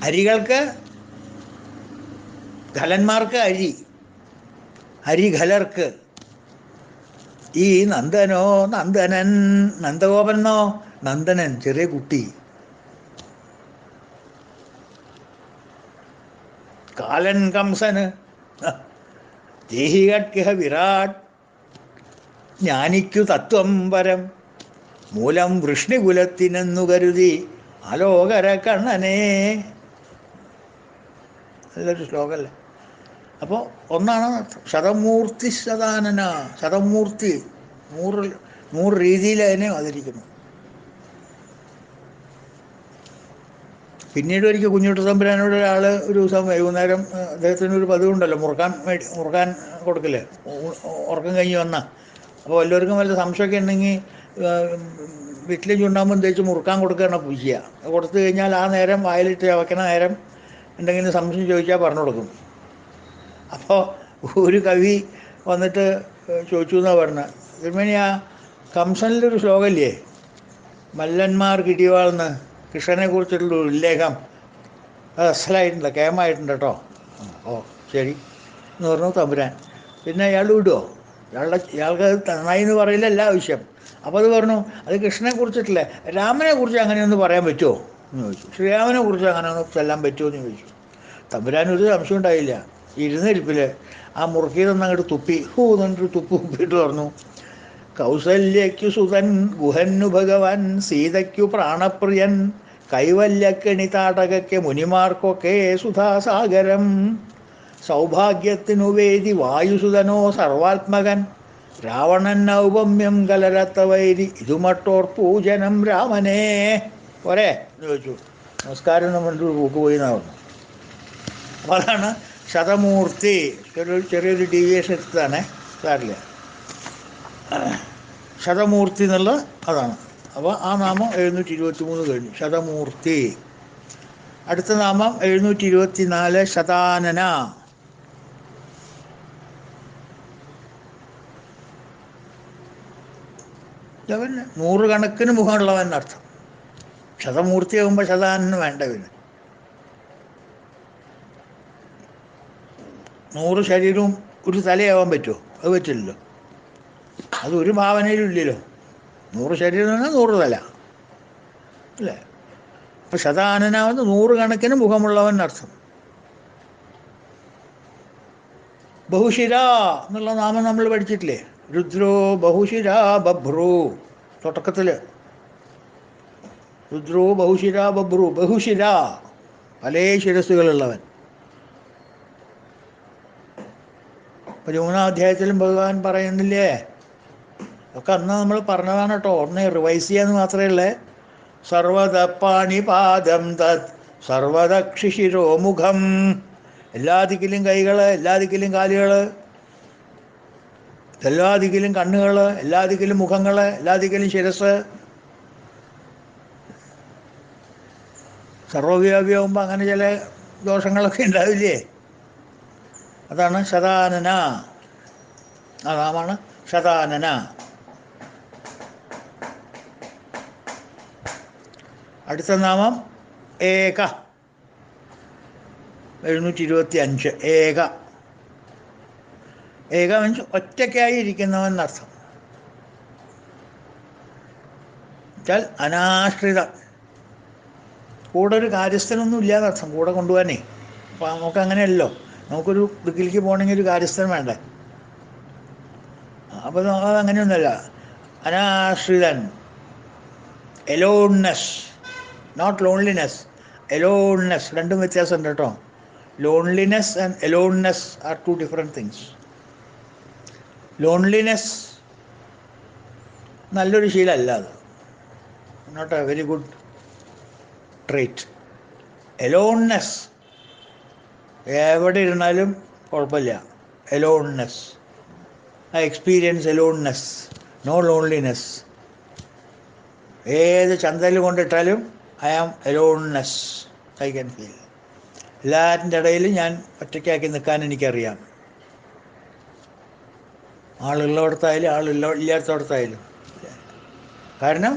അരികൾക്ക് ഖലന്മാർക്ക് അരി, ഹരിഖലർക്ക്. ഈ നന്ദനോ നന്ദനൻ, നന്ദഗോപനോ നന്ദനൻ, ചെറിയ കുട്ടി. കാലൻ കംസന് ദേഹികട്കിഹ വിരാട് ജ്ഞാനിക്കു തത്വം പരം മൂലം വൃഷ്ണികുലത്തിനെന്നു കരുതി അലോകര കണ്ണനേ. നല്ലൊരു ശ്ലോകമല്ലേ. അപ്പോൾ ഒന്നാണ് ശതമൂർത്തി ശതാനന, ശതമൂർത്തി 100 രീതിയിൽ അതിനെ അവതരിക്കുന്നു. പിന്നീട് ഒരിക്കൽ കുഞ്ഞുട്ടി തമ്പുരാനോട് ഒരാൾ ഒരു ദിവസം വൈകുന്നേരം, അദ്ദേഹത്തിനൊരു പതിവുണ്ടല്ലോ മുറുക്കാൻ കൊടുക്കില്ലേ, ഉറക്കം കഴിഞ്ഞ് വന്ന. അപ്പോൾ എല്ലാവർക്കും വല്ല സംശയമൊക്കെ ഉണ്ടെങ്കിൽ വീട്ടിലേക്ക് ചുണ്ടാകുമ്പോൾ തേച്ച് മുറുക്കാൻ കൊടുക്കുകയാണ് പൂജ്യ. കൊടുത്തു കഴിഞ്ഞാൽ ആ നേരം വായിലിട്ട് വയ്ക്കണ നേരം എന്തെങ്കിലും സംശയം ചോദിച്ചാൽ പറഞ്ഞു കൊടുക്കും. അപ്പോൾ ഒരു കവി വന്നിട്ട് ചോദിച്ചു എന്നാണ് പറഞ്ഞത്, തിരുമേനി ആ കംസനിലൊരു ശ്ലോകമില്ലേ, മല്ലന്മാർ കിടിവാൾന്ന്, കൃഷ്ണനെ കുറിച്ചിട്ടുള്ള ഉല്ലേഖം, അത് അസലായിട്ടുണ്ട്, കേമായിട്ടുണ്ട് കേട്ടോ. ഓ ശരി എന്ന് പറഞ്ഞു തമ്പുരാൻ. പിന്നെ ഇയാൾ വിടുമോ, ഇയാൾക്ക് അത് നന്നായി എന്ന് പറയില്ലല്ല ആവശ്യം. അപ്പോൾ അത് പറഞ്ഞു, അത് കൃഷ്ണനെ കുറിച്ചിട്ടില്ലേ, രാമനെ കുറിച്ച് അങ്ങനെയൊന്ന് പറയാൻ പറ്റുമോ എന്ന് ചോദിച്ചു. ശ്രീരാമനെ കുറിച്ച് അങ്ങനെ ഒന്ന് ചെല്ലാൻ പറ്റുമോ എന്ന് ചോദിച്ചു. തമ്പുരാനൊരു സംശയം ഉണ്ടായില്ല. ഇരുന്നിരിപ്പിൽ ആ മുറുക്കിയതൊന്നും അങ്ങോട്ട് തുപ്പി, എന്നിട്ട് തുപ്പിയിട്ട് പറഞ്ഞു, കൗസല്യയ്ക്കു സുതൻ ഗുഹന്നു ഭഗവാൻ സീതയ്ക്കു പ്രാണപ്രിയൻ കൈവല്യക്കെണി താടകയ്ക്ക് മുനിമാർക്കൊക്കെ സുധാസാഗരം സൗഭാഗ്യത്തിനു വേദി വായുസുതനോ സർവാത്മകൻ രാവണൻ ഔപമ്യം കലരത്ത വൈരി ഇതുമട്ടോർ പൂജനം രാമനേ. പോരെ എന്ന് ചോദിച്ചു. നമസ്കാരം നമ്മൾ പോക്ക് പോയി എന്നാണ് പറഞ്ഞു. അപ്പോൾ അതാണ് ശതമൂർത്തി. ചെറിയൊരു ഡീവിയേഷൻ എടുത്തതാണ്, സാറില്ല. ശതമൂർത്തി എന്നുള്ള അതാണ്. അപ്പോൾ ആ നാമം 723 കഴിഞ്ഞു, ശതമൂർത്തി. അടുത്ത നാമം 724 ശതാനന. അവൻ 100 കണക്കിന് മുഖമുള്ളവൻ അർത്ഥം. ശതമൂർത്തി ആകുമ്പോൾ ശതാനന് വേണ്ട. പിന്നെ 100 ശരീരവും ഒരു തലയാവാൻ പറ്റുമോ? അത് പറ്റില്ലല്ലോ. അത് ഒരു ഭാവനയിലും ഇല്ലല്ലോ. 100 ശരീരം എന്ന് പറഞ്ഞാൽ 100 തല അല്ലേ. അപ്പം ശതാനനാവുന്ന 100 കണക്കിന് മുഖമുള്ളവൻ അർത്ഥം. ബഹുശിര എന്നുള്ള നാമം നമ്മൾ പഠിച്ചിട്ടില്ലേ? രുദ്രോ ബഹുശിര ബഭ്രു. തുടക്കത്തിൽ രുദ്രോ ബഹുശിര ബഭ്രു, ബഹുശിര പല ശിരസ്സുകളുള്ളവൻ. 13-ാം അധ്യായത്തിലും ഭഗവാൻ പറയുന്നില്ലേ, ഒക്കെ അന്ന് നമ്മൾ പറഞ്ഞതാണ് കേട്ടോ, ഒന്ന് റിവൈസ് ചെയ്യാന്ന് മാത്രമേ ഉള്ളേ. സർവത പാണിപാദം തത് സർവദക്ഷിശിരോമുഖം, എല്ലാ ദിക്കിലും കൈകൾ, എല്ലാ ദിക്കിലും കാലുകൾ, എല്ലാ ദിക്കിലും കണ്ണുകൾ, എല്ലാ ദിക്കിലും മുഖങ്ങൾ, എല്ലാ ദിക്കിലും ശിരസ്. സർവവ്യാപിയാകുമ്പോൾ അങ്ങനെ ചില ദോഷങ്ങളൊക്കെ ഉണ്ടാവില്ലേ. അതാണ് ശതാനന. ആ നാമാണ് ശതാനന. അടുത്ത നാമം ഏക, 725 ഏക. ഏക മീൻസ് ഒറ്റയ്ക്കായി ഇരിക്കുന്നവൻ എന്നർത്ഥം. വെച്ചാൽ അനാശ്രിതം, കൂടെ ഒരു കാര്യസ്ഥനൊന്നും ഇല്ലാന്നർത്ഥം, കൂടെ കൊണ്ടുപോകാനേ. അപ്പോൾ നമുക്ക് അങ്ങനെയല്ലോ, നമുക്കൊരു ദിക്കിലേക്ക് പോകണമെങ്കിൽ ഒരു കാര്യസ്ഥൻ വേണ്ടേ. അപ്പോൾ അത് അങ്ങനെയൊന്നുമല്ല. അനാശ്രിതൻ, എലോൺനെസ്, നോട്ട് ലോൺലിനെസ്, എലോൺനെസ്, രണ്ടും വ്യത്യാസമുണ്ട് കേട്ടോ. Loneliness and aloneness are two different things. Loneliness നല്ലൊരു ശീലമല്ല അത്. Not a very good trait. Aloneness എവിടെ ഇരുന്നാലും കുഴപ്പമില്ല. Aloneness, I experience aloneness, no loneliness. ഏത് ചന്തയിൽ കൊണ്ടിട്ടാലും I am aloneness, I can feel. എല്ലാറ്റിൻ്റെ ഇടയിൽ ഞാൻ ഒറ്റയ്ക്കാക്കി നിൽക്കാൻ എനിക്കറിയാം. ആളുള്ളയിടത്തായാലും ഇല്ലാത്തടത്തായാലും. കാരണം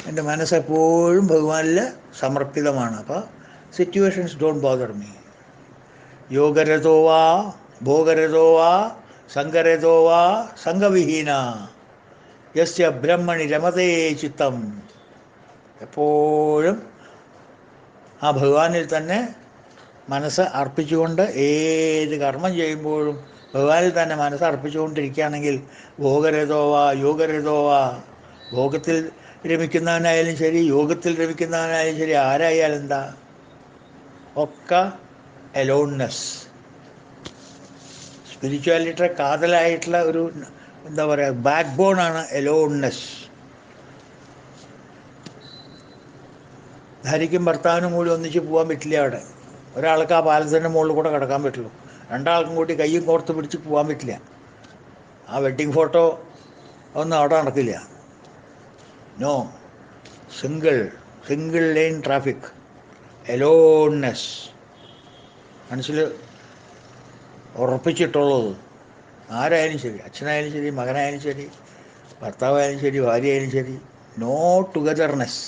എൻ്റെ മനസ്സെപ്പോഴും ഭഗവാനിൽ സമർപ്പിതമാണ്. അപ്പോൾ സിറ്റുവേഷൻസ് ഡോണ്ട് ബോദർ മീ. യോഗരഥോ വാ ഭോഗരഥോ വാ സംഗരഥോ വാ സംഗവിഹീന യസ്യ ബ്രഹ്മണി രമതേ ചിത്തം. എപ്പോഴും ആ ഭഗവാനിൽ തന്നെ മനസ്സ് അർപ്പിച്ചുകൊണ്ട് ഏത് കർമ്മം ചെയ്യുമ്പോഴും ഭഗവാനിൽ തന്നെ മനസ്സ് അർപ്പിച്ചുകൊണ്ടിരിക്കുകയാണെങ്കിൽ ഭോഗരഥോവാ യോഗരഥോവാ, ഭോഗത്തിൽ രമിക്കുന്നവനായാലും ശരി യോഗത്തിൽ രമിക്കുന്നവനായാലും ശരി ആരായാലും എന്താ, ഒക്കെ എലോൺനെസ്. സ്പിരിച്വാലിറ്റിയുടെ കാതലായിട്ടുള്ള ഒരു എന്താ പറയുക ബാക്ക് ബോണാണ് എലോൺനെസ്. ഭാര്യയ്ക്കും ഭർത്താവിനും കൂടി ഒന്നിച്ച് പോകാൻ പറ്റില്ല. അവിടെ ഒരാൾക്ക് ആ പാലത്തിൻ്റെ മുകളിൽ കൂടെ കിടക്കാൻ പറ്റുള്ളൂ. രണ്ടാൾക്കും കൂടി കയ്യും കോർത്ത് പിടിച്ച് പോകാൻ പറ്റില്ല. ആ വെഡ്ഡിങ് ഫോട്ടോ ഒന്നും അവിടെ നടക്കില്ല. No, single line traffic, aloneness മനസ്സിൽ ഉറപ്പിച്ചിട്ടുള്ളത്. ആരായാലും ശരി, അച്ഛനായാലും ശരി മകനായാലും ശരി ഭർത്താവായാലും ശരി ഭാര്യയായാലും ശരി, നോ ടുഗദർനെസ്.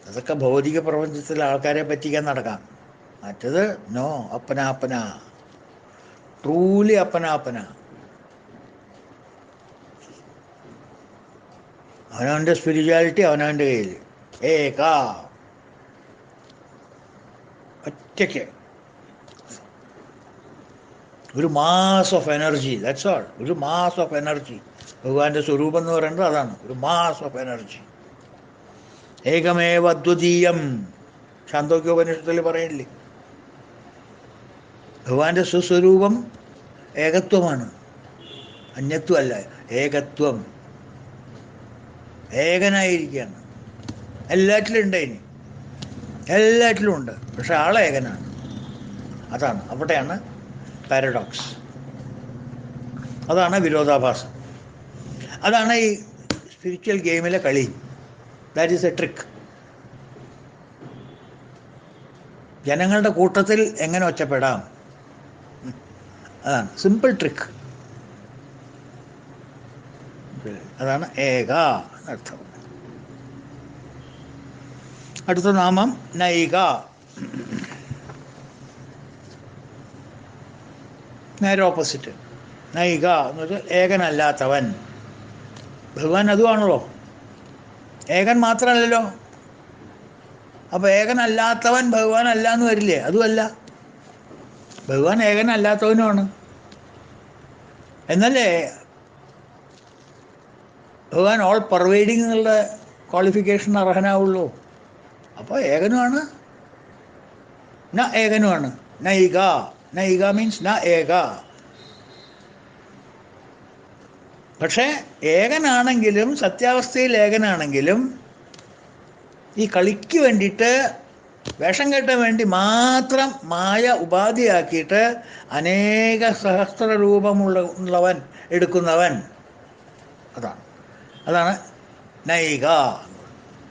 അതൊക്കെ ഭൗതിക പ്രപഞ്ചത്തിൽ ആൾക്കാരെ പറ്റിക്കാൻ നടക്കാം. മറ്റത് നോ, അപ്പന ട്രൂലി അപ്പന. അവനവൻ്റെ സ്പിരിച്വാലിറ്റി അവനവൻ്റെ കയ്യിൽ. ഏകാ, ഒറ്റയ്ക്ക് ഒരു mass of energy. That's all. ഒരു മാസ് ഓഫ് എനർജി. ഭഗവാന്റെ സ്വരൂപം എന്ന് പറയുന്നത് അതാണ്, ഒരു മാസ് ഓഫ് എനർജി. ഏകമേവ അദ്വിതീയം, ഛാന്തോക്യോപനിഷത്തിൽ പറയില്ലേ. ഭഗവാന്റെ സ്വസ്വരൂപം ഏകത്വമാണ്, അന്യത്വമല്ല. ഏകത്വം, ഏകനായിരിക്കുകയാണ്. എല്ലാറ്റിലും ഉണ്ട്, ഇനി എല്ലാറ്റിലും ഉണ്ട്. പക്ഷെ ആളേകനാണ്. അതാണ്, അവിടെയാണ് പാരഡോക്സ്. അതാണ് വിരോധാഭാസം. അതാണ് ഈ സ്പിരിച്വൽ ഗെയിമിലെ കളി. That is A trick. ജനങ്ങളുടെ കൂട്ടത്തിൽ എങ്ങനെ ഒറ്റപ്പെടാം, അതാണ് സിമ്പിൾ ട്രിക്ക്. അതാണ് ഏക എന്നർത്ഥം. അടുത്ത നാമം നൈക. നേരെ ഓപ്പോസിറ്റ്. നൈക എന്ന് വെച്ചാൽ ഏകനല്ലാത്തവൻ. ഭഗവാൻ അതുമാണല്ലോ, ഏകൻ മാത്രമല്ലല്ലോ. അപ്പോൾ ഏകനല്ലാത്തവൻ ഭഗവാൻ അല്ല എന്ന് വരില്ലേ? അതുമല്ല, ഭഗവാൻ ഏകനല്ലാത്തവനുമാണ്. എന്നല്ലേ ഭഗവാൻ ഓൾ പെർവൈഡിങ് എന്നുള്ള ക്വാളിഫിക്കേഷൻ അർഹനാവുള്ളൂ. അപ്പോൾ ഏകനുമാണ്, ന ഏകനുമാണ്. നൈക, നൈക മീൻസ് ന ഏക. പക്ഷേ ഏകനാണെങ്കിലും, സത്യാവസ്ഥയിൽ ഏകനാണെങ്കിലും, ഈ കളിക്ക് വേണ്ടിയിട്ട് വേഷം കെട്ടാൻ വേണ്ടി മാത്രം മായ ഉപാധിയാക്കിയിട്ട് അനേക സഹസ്ര രൂപമുള്ളവൻ എടുക്കുന്നവൻ, അതാണ് നൈക.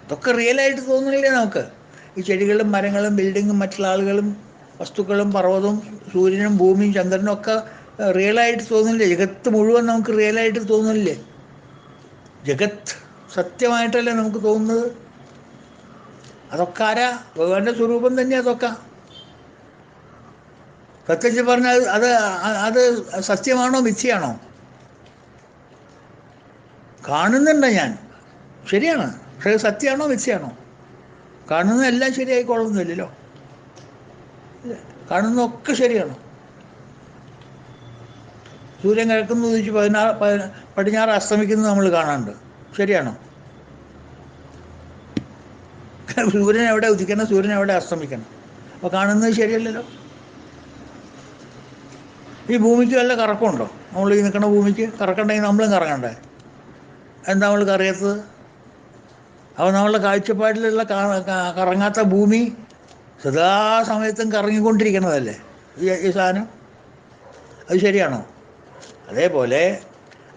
ഇതൊക്കെ റിയലായിട്ട് തോന്നുന്നില്ലേ നമുക്ക്? ഈ ചെടികളും മരങ്ങളും ബിൽഡിങ്ങും മറ്റുള്ള ആളുകളും വസ്തുക്കളും പർവ്വതവും സൂര്യനും ഭൂമിയും ചന്ദ്രനും ഒക്കെ റിയലായിട്ട് തോന്നുന്നില്ലേ? ജഗത്ത് മുഴുവൻ നമുക്ക് റിയലായിട്ട് തോന്നുന്നില്ലേ? ജഗത്ത് സത്യമായിട്ടല്ലേ നമുക്ക് തോന്നുന്നത്? അതൊക്കെ ആരാ? ഭഗവാന്റെ സ്വരൂപം തന്നെ. അതൊക്കെ പ്രത്യേകിച്ച് പറഞ്ഞാൽ അത് സത്യമാണോ മിഥ്യയാണോ? കാണുന്നുണ്ട് ഞാൻ, ശരിയാണ്. പക്ഷേ സത്യമാണോ മിഥ്യയാണോ? കാണുന്നതെല്ലാം ശരിയായിക്കൊള്ളുന്നില്ലല്ലോ. കാണുന്നതൊക്കെ ശരിയാണോ? സൂര്യൻ കിഴക്കുന്നു ഉദിച്ച് പടിഞ്ഞാറ് അസ്തമിക്കുന്നത് നമ്മൾ കാണാറുണ്ട്, ശരിയാണോ? സൂര്യൻ എവിടെ ഉദിക്കണം, സൂര്യൻ എവിടെ അസ്തമിക്കണം, അപ്പോൾ കാണുന്നത് ശരിയല്ലല്ലോ. ഈ ഭൂമിക്ക് വല്ല കറക്കമുണ്ടോ? നമ്മൾ ഈ നിൽക്കുന്ന ഭൂമിക്ക് കറക്കണ്ടെങ്കിൽ നമ്മളും കറങ്ങണ്ടേ? എന്താ നമ്മൾക്ക് അറിയാത്തത്? അപ്പോൾ നമ്മളുടെ കാഴ്ചപ്പാടിലുള്ള കറങ്ങാത്ത ഭൂമി സദാസമയത്തും കറങ്ങിക്കൊണ്ടിരിക്കണതല്ലേ ഈ സാധനം. അത് ശരിയാണോ? അതേപോലെ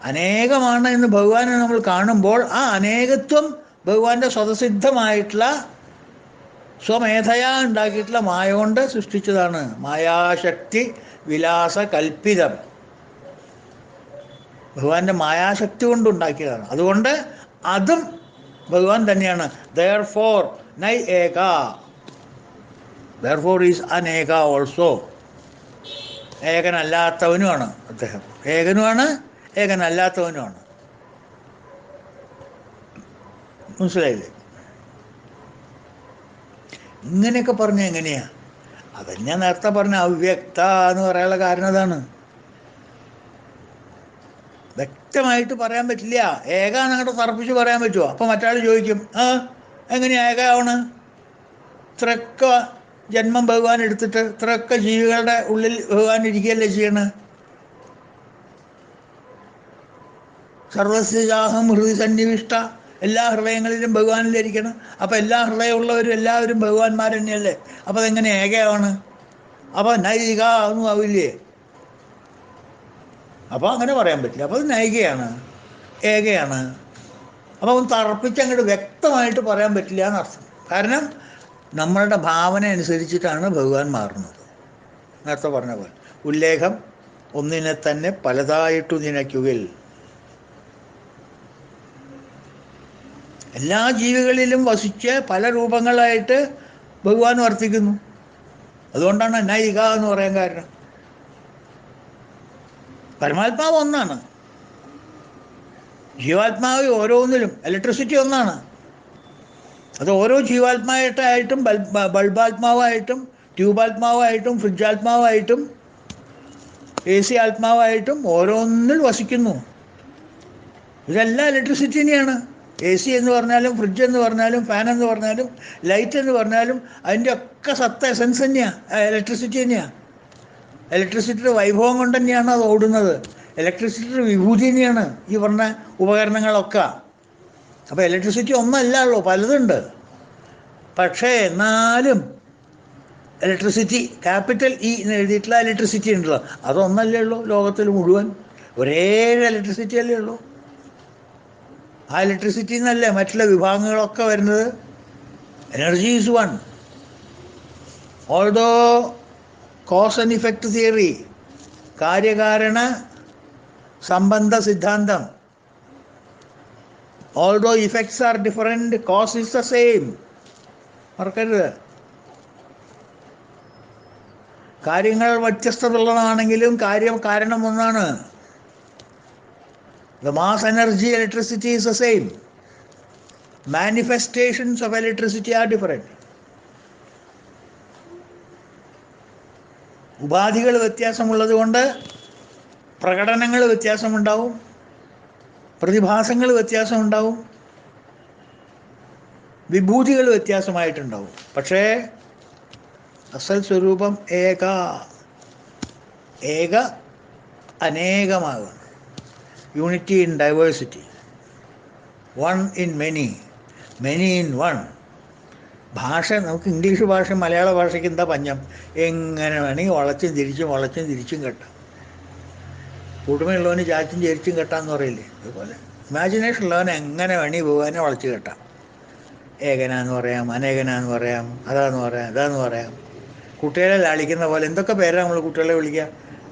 അനേകമാണ് എന്ന് ഭഗവാനെ നമ്മൾ കാണുമ്പോൾ ആ അനേകത്വം ഭഗവാന്റെ സ്വതസിദ്ധമായിട്ടുള്ള സ്വമേധയാ ഉണ്ടാക്കിയിട്ടുള്ള മായ കൊണ്ട് സൃഷ്ടിച്ചതാണ്. മായാശക്തി വിലാസ കൽപ്പിതം. ഭഗവാന്റെ മായാശക്തി കൊണ്ട് ഉണ്ടാക്കിയതാണ്. അതുകൊണ്ട് അതും ഭഗവാൻ തന്നെയാണ്. therefore നൈ ഏക, therefore ഈസ് അനേക ഓൾസോ. ഏകനല്ലാത്തവനുമാണ് അദ്ദേഹം. ഏകനുമാണ്, ഏകനല്ലാത്തവനുമാണ്. മനസ്സിലായില്ലേ? ഇങ്ങനെയൊക്കെ പറഞ്ഞാൽ എങ്ങനെയാ? അത് ഞാൻ നേരത്തെ പറഞ്ഞ അവ്യക്ത എന്ന് പറയാനുള്ള കാരണം അതാണ്. വ്യക്തമായിട്ട് പറയാൻ പറ്റില്ല. ഏകാന്ന് അങ്ങോട്ട് തറപ്പിച്ച് പറയാൻ പറ്റുമോ? അപ്പം മറ്റാൾ ചോദിക്കും, എങ്ങനെയാ ഏകമാണ്? ഇത്രയൊക്കെ ജന്മം ഭഗവാൻ എടുത്തിട്ട് ഇത്രയൊക്കെ ജീവികളുടെ ഉള്ളിൽ ഭഗവാൻ ഇരിക്കുകയല്ലേ ചെയ്യണേ? സർവസ്യജാഹം ഹൃദയ സന്നിവിഷ്ട, എല്ലാ ഹൃദയങ്ങളിലും ഭഗവാനിലിരിക്കണം. അപ്പം എല്ലാ ഹൃദയമുള്ളവരും എല്ലാവരും ഭഗവാന്മാർ തന്നെയല്ലേ. അപ്പം അതെങ്ങനെ ഏകയാണ്? അപ്പം നൈക ഒന്നും ആവില്ലേ? അപ്പോൾ അങ്ങനെ പറയാൻ പറ്റില്ല. അപ്പോൾ അത് നൈകയാണ്, ഏകയാണ്. അപ്പോൾ ഒന്ന് തറപ്പിച്ച് അങ്ങോട്ട് വ്യക്തമായിട്ട് പറയാൻ പറ്റില്ല എന്നർത്ഥം. കാരണം നമ്മളുടെ ഭാവന അനുസരിച്ചിട്ടാണ് ഭഗവാൻ മാറുന്നത്. നേരത്തെ പറഞ്ഞ പോലെ ഉല്ലേഖം ഒന്നിനെ തന്നെ പലതായിട്ടു നിനയ്ക്കുകിൽ. എല്ലാ ജീവികളിലും വസിച്ച് പല രൂപങ്ങളായിട്ട് ഭഗവാൻ വർത്തിക്കുന്നു. അതുകൊണ്ടാണ് നൈക എന്ന് പറയാൻ കാരണം. പരമാത്മാവ് ഒന്നാണ്. ജീവാത്മാവ് ഓരോന്നിലും ഇലക്ട്രിസിറ്റി ഒന്നാണ്. അത് ഓരോ ജീവാത്മാവായിട്ടും ബൾബാത്മാവായിട്ടും ട്യൂബാത്മാവായിട്ടും ഫ്രിഡ്ജാത്മാവായിട്ടും AC ആത്മാവായിട്ടും ഓരോന്നിൽ വസിക്കുന്നു. ഇതെല്ലാം ഇലക്ട്രിസിറ്റി തന്നെയാണ്. AC എന്ന് പറഞ്ഞാലും ഫ്രിഡ്ജ് എന്ന് പറഞ്ഞാലും ഫാൻ എന്ന് പറഞ്ഞാലും ലൈറ്റ് എന്ന് പറഞ്ഞാലും അതിൻ്റെ ഒക്കെ സത്ത എസൻസ് തന്നെയാണ്, ഇലക്ട്രിസിറ്റി തന്നെയാണ്. ഇലക്ട്രിസിറ്റിയുടെ വൈഭവം കൊണ്ട് തന്നെയാണ് അത് ഓടുന്നത്. ഇലക്ട്രിസിറ്റിയുടെ വിഭൂതി തന്നെയാണ് ഈ പറഞ്ഞ ഉപകരണങ്ങളൊക്കെ. അപ്പോൾ ഇലക്ട്രിസിറ്റി ഒന്നല്ലല്ലോ, പലതുണ്ട്. പക്ഷേ എന്നാലും ഇലക്ട്രിസിറ്റി ക്യാപിറ്റൽ E എന്ന് എഴുതിയിട്ടുള്ള ഇലക്ട്രിസിറ്റി ഉണ്ടല്ലോ, അതൊന്നല്ലേ ഉള്ളൂ ലോകത്തിൽ മുഴുവൻ. ഒരേ ഇലക്ട്രിസിറ്റി അല്ലേ ഉള്ളൂ. ആ ഇലക്ട്രിസിറ്റി എന്നല്ലേ മറ്റുള്ള വിഭാഗങ്ങളൊക്കെ വരുന്നത്. Energy is one. Although cause and effect theory, കാര്യകാരണ സംബന്ധ സിദ്ധാന്തം, although effects are different, cos is the same. മറക്കരുത്. കാര്യങ്ങൾ വ്യത്യസ്തമുള്ളതാണെങ്കിലും കാരണം ഒന്നാണ്. The mass energy electricity is the same. Manifestations of electricity are different. ഉപാധികൾ വ്യത്യാസമുള്ളത് കൊണ്ട് പ്രകടനങ്ങൾ വ്യത്യാസമുണ്ടാവും, പ്രതിഭാസങ്ങൾ വ്യത്യാസമുണ്ടാവും, വിഭൂതികൾ വ്യത്യാസമായിട്ടുണ്ടാവും. പക്ഷേ അസൽ സ്വരൂപം ഏക അനേകമാകും. Unity in diversity, one in many, many in one. ഭാഷ നമുക്ക് ഇംഗ്ലീഷ് ഭാഷ മലയാള ഭാഷയ്ക്ക് എന്താ പഞ്ഞം? എങ്ങനെ വേണമെങ്കിൽ വളച്ചും തിരിച്ചും കെട്ടാം. പുതുമയുള്ളവന് ചാച്ചും ചേരിച്ചും കെട്ടാന്ന് പറയില്ലേ, അതുപോലെ ഇമാജിനേഷൻ ഉള്ളവന് എങ്ങനെ വേണമെങ്കിൽ ഭഗവാനെ വളച്ച് കെട്ടാം. ഏകനാന്ന് പറയാം, അനേകനാന്ന് പറയാം, അതാന്ന് പറയാം, ഇതാന്ന് പറയാം. കുട്ടികളെ ലാളിക്കുന്ന പോലെ എന്തൊക്കെ പേരാണ് നമ്മൾ കുട്ടികളെ വിളിക്കുക?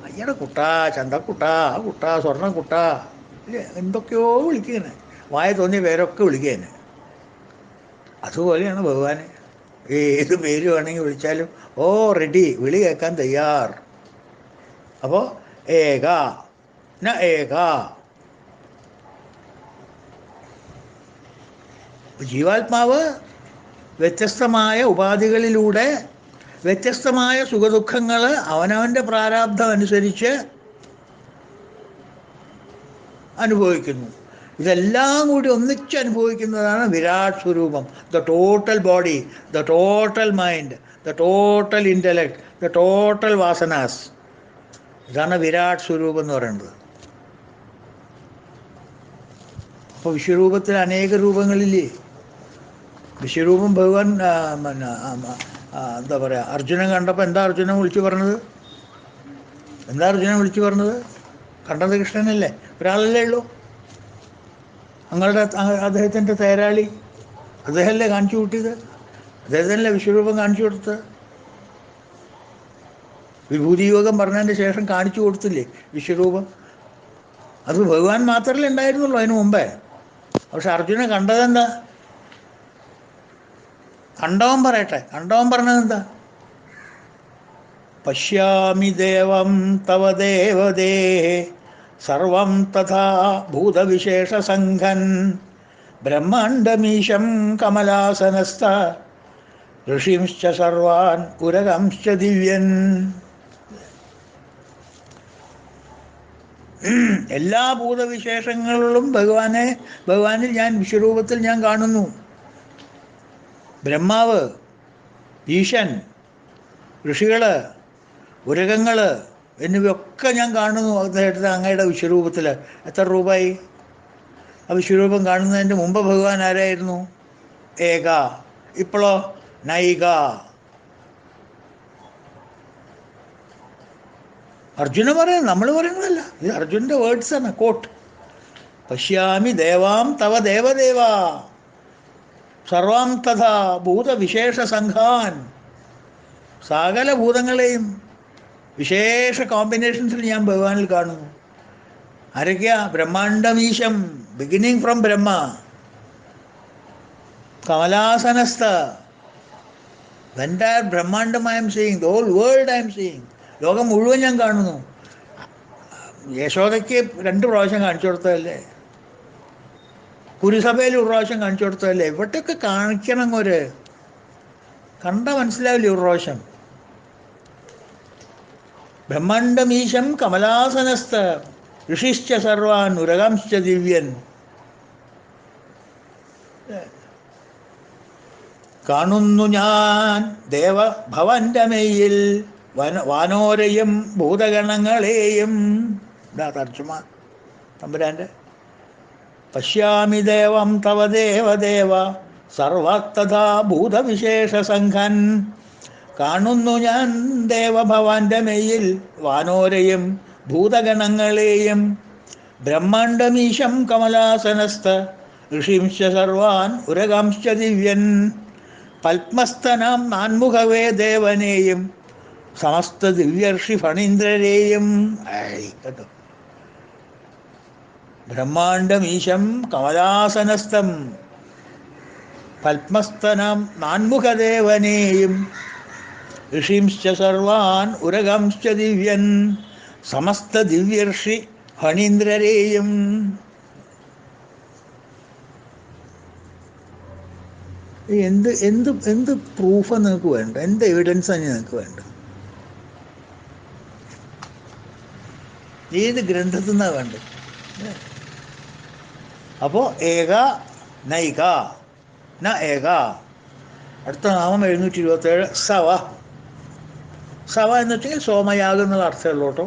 അയ്യടെ കുട്ടാ, ചന്തക്കുട്ടാ, ആ കുട്ടാ, സ്വർണ്ണം കുട്ടാ, ഇല്ലേ, എന്തൊക്കെയോ വിളിക്കുകയാണ്. വായ തോന്നിയ പേരൊക്കെ വിളിക്കുകയാണ്. അതുപോലെയാണ് ഭഗവാനെ. ഏത് പേര് വേണമെങ്കിൽ വിളിച്ചാലും ഓ റെഡി, വിളി കേൾക്കാൻ തയ്യാർ. അപ്പോൾ ഏക ന ഏക. ജീവാത്മാവ് വ്യത്യസ്തമായ ഉപാധികളിലൂടെ വ്യത്യസ്തമായ സുഖദുഃഖങ്ങൾ അവനവൻ്റെ പ്രാരാബ്ധം അനുസരിച്ച് അനുഭവിക്കുന്നു. ഇതെല്ലാം കൂടി ഒന്നിച്ച് അനുഭവിക്കുന്നതാണ് വിരാട് സ്വരൂപം. The total body, the total mind, the total intellect, the total വാസനാസ്. ഇതാണ് വിരാട് സ്വരൂപം എന്ന് പറയുന്നത്. അപ്പോൾ വിശ്വരൂപത്തിൽ അനേക രൂപങ്ങളില്ലേ? വിശ്വരൂപം ഭഗവാൻ എന്താ പറയുക, അർജുനൻ കണ്ടപ്പോൾ എന്താ അർജുനൻ വിളിച്ചു പറഞ്ഞത്? എന്താ അർജുനൻ വിളിച്ചു പറഞ്ഞത്? കണ്ടത് കൃഷ്ണനല്ലേ, ഒരാളല്ലേ ഉള്ളൂ. അദ്ദേഹത്തിൻ്റെ തേരാളി അദ്ദേഹമല്ലേ കാണിച്ചു കൂട്ടിയത്? അദ്ദേഹത്തിനല്ലേ വിശ്വരൂപം കാണിച്ചു കൊടുത്തത്? വിഭൂതി യോഗം പറഞ്ഞതിൻ്റെ ശേഷം കാണിച്ചു കൊടുത്തില്ലേ വിശ്വരൂപം? അത് ഭഗവാൻ മാത്രമല്ലേ ഉണ്ടായിരുന്നുള്ളൂ അതിന് മുമ്പേ. പക്ഷെ അർജുന കണ്ടതെന്താ? കണ്ടവൻ പറയട്ടെ, കണ്ടവൻ പറഞ്ഞതെന്താ? പശ്യാമി ദേവം തവ ദേവദേഹേ സർവം തഥാ ഭൂതവിശേഷസംഘൻ ബ്രഹ്മാണ്ഡമീശം കമലാസനസ്ഥ ഋഷിംശ്ച സർവാൻ ഉരകംശ്ച ദിവ്യൻ. എല്ലാ ഭൂതവിശേഷങ്ങളിലും ഭഗവാനിൽ ഞാൻ വിശ്വരൂപത്തിൽ ഞാൻ കാണുന്നു. ബ്രഹ്മാവ്, ഈശൻ, ഋഷികൾ, ഉരകങ്ങൾ എന്നിവയൊക്കെ ഞാൻ കാണുന്നു അദ്ദേഹത്തിൻ്റെ അങ്ങയുടെ വിശ്വരൂപത്തിൽ. എത്ര രൂപമായി? ആ വിശ്വരൂപം കാണുന്നതിൻ്റെ മുമ്പ് ഭഗവാൻ ആരായിരുന്നു? ഏക. ഇപ്പോഴോ നൈക. അർജുന പറയുന്നത്, നമ്മൾ പറയുന്നതല്ല, ഇത് അർജുനൻ്റെ വേർഡ്സാണ്, കോട്ട്. പശ്യാമി ദേവാം തവ ദേവദേവ സർവാം തഥാ ഭൂതവിശേഷ സംഘാൻ. സകല ഭൂതങ്ങളെയും വിശേഷ കോമ്പിനേഷൻസിൽ ഞാൻ ഭഗവാനിൽ കാണുന്നു. ആരൊക്കെയാ? ബ്രഹ്മാണ്ഡമീശം, ബിഗിനിങ് ഫ്രം ബ്രഹ്മ, കമലാസനസ്ഥ, the entire ബ്രഹ്മാണ്ഡം I am seeing, the whole world I am seeing. ലോകം മുഴുവൻ ഞാൻ കാണുന്നു. യശോദയ്ക്ക് 2 പ്രാവശ്യം കാണിച്ചു കൊടുത്തതല്ലേ? കുരുസഭയിൽ 1 പ്രാവശ്യം കാണിച്ചു കൊടുത്തതല്ലേ? ഇവിടെയൊക്കെ കാണിക്കണം. കണ്ട മനസ്സിലാവില്ലേ 1 പ്രാവശ്യം? ബ്രഹ്മാണ്ഡമീശം കമലാസനസ്ഥ ഋഷിശ്ച സർവാൻ ഉരകംശ്ച ദിവ്യൻ. കാണുന്നു ഞാൻ ദേവഭവന്റെ മെയ്യിൽ വാനോരെയും ഭൂതഗണങ്ങളെയും. ഇതാ തർജ്ജമ തമ്പുരാൻ്റെ. പശ്യാമി ദേവം തവ ദേവദേവ സർവത്തഥാ ഭൂതവിശേഷ സംഘൻ. കാണുന്നു ഞാൻ ദേവഭവാന്റെ മെയ്യിൽ വാനോരെയും ഭൂതഗണങ്ങളെയും. ബ്രഹ്മാണ്ഡമീശം കമലാസനസ്ഥ ഋഷിംശ്ച സർവാൻ ഉരകംശ്ച ദിവ്യൻ. പത്മസ്ഥനാം നാൻമുഖവേ ദേവനെയും സമസ്ത ദിവ്യർഷി ഫണീന്ദ്രരെയും. കേട്ടോ, ബ്രഹ്മാണ്ഡമീശം കമലാസനസ്ഥം പത്മസ്ഥനാം നാൻമുഖദേവനെയും ഋഷിംശ്ച സർവാൻ ഉരകംശ്ച ദിവ്യൻ സമസ്ത ദിവ്യർഷി ഫണീന്ദ്രരെയും. എന്ത് പ്രൂഫാണ് നിങ്ങൾക്ക് വേണ്ട? എന്ത് എവിഡൻസാണ് നിങ്ങൾക്ക് വേണ്ട? ഏത് ഗ്രന്ഥത്തിൽ നിന്നാണ് വേണ്ടത്? അപ്പോൾ ഏക നൈക ന ഏക. അടുത്ത നാമം 727 സവ. സവ എന്ന് വെച്ചെങ്കിൽ സോമയാഗം എന്നുള്ള അർത്ഥമുള്ളൂ കേട്ടോ.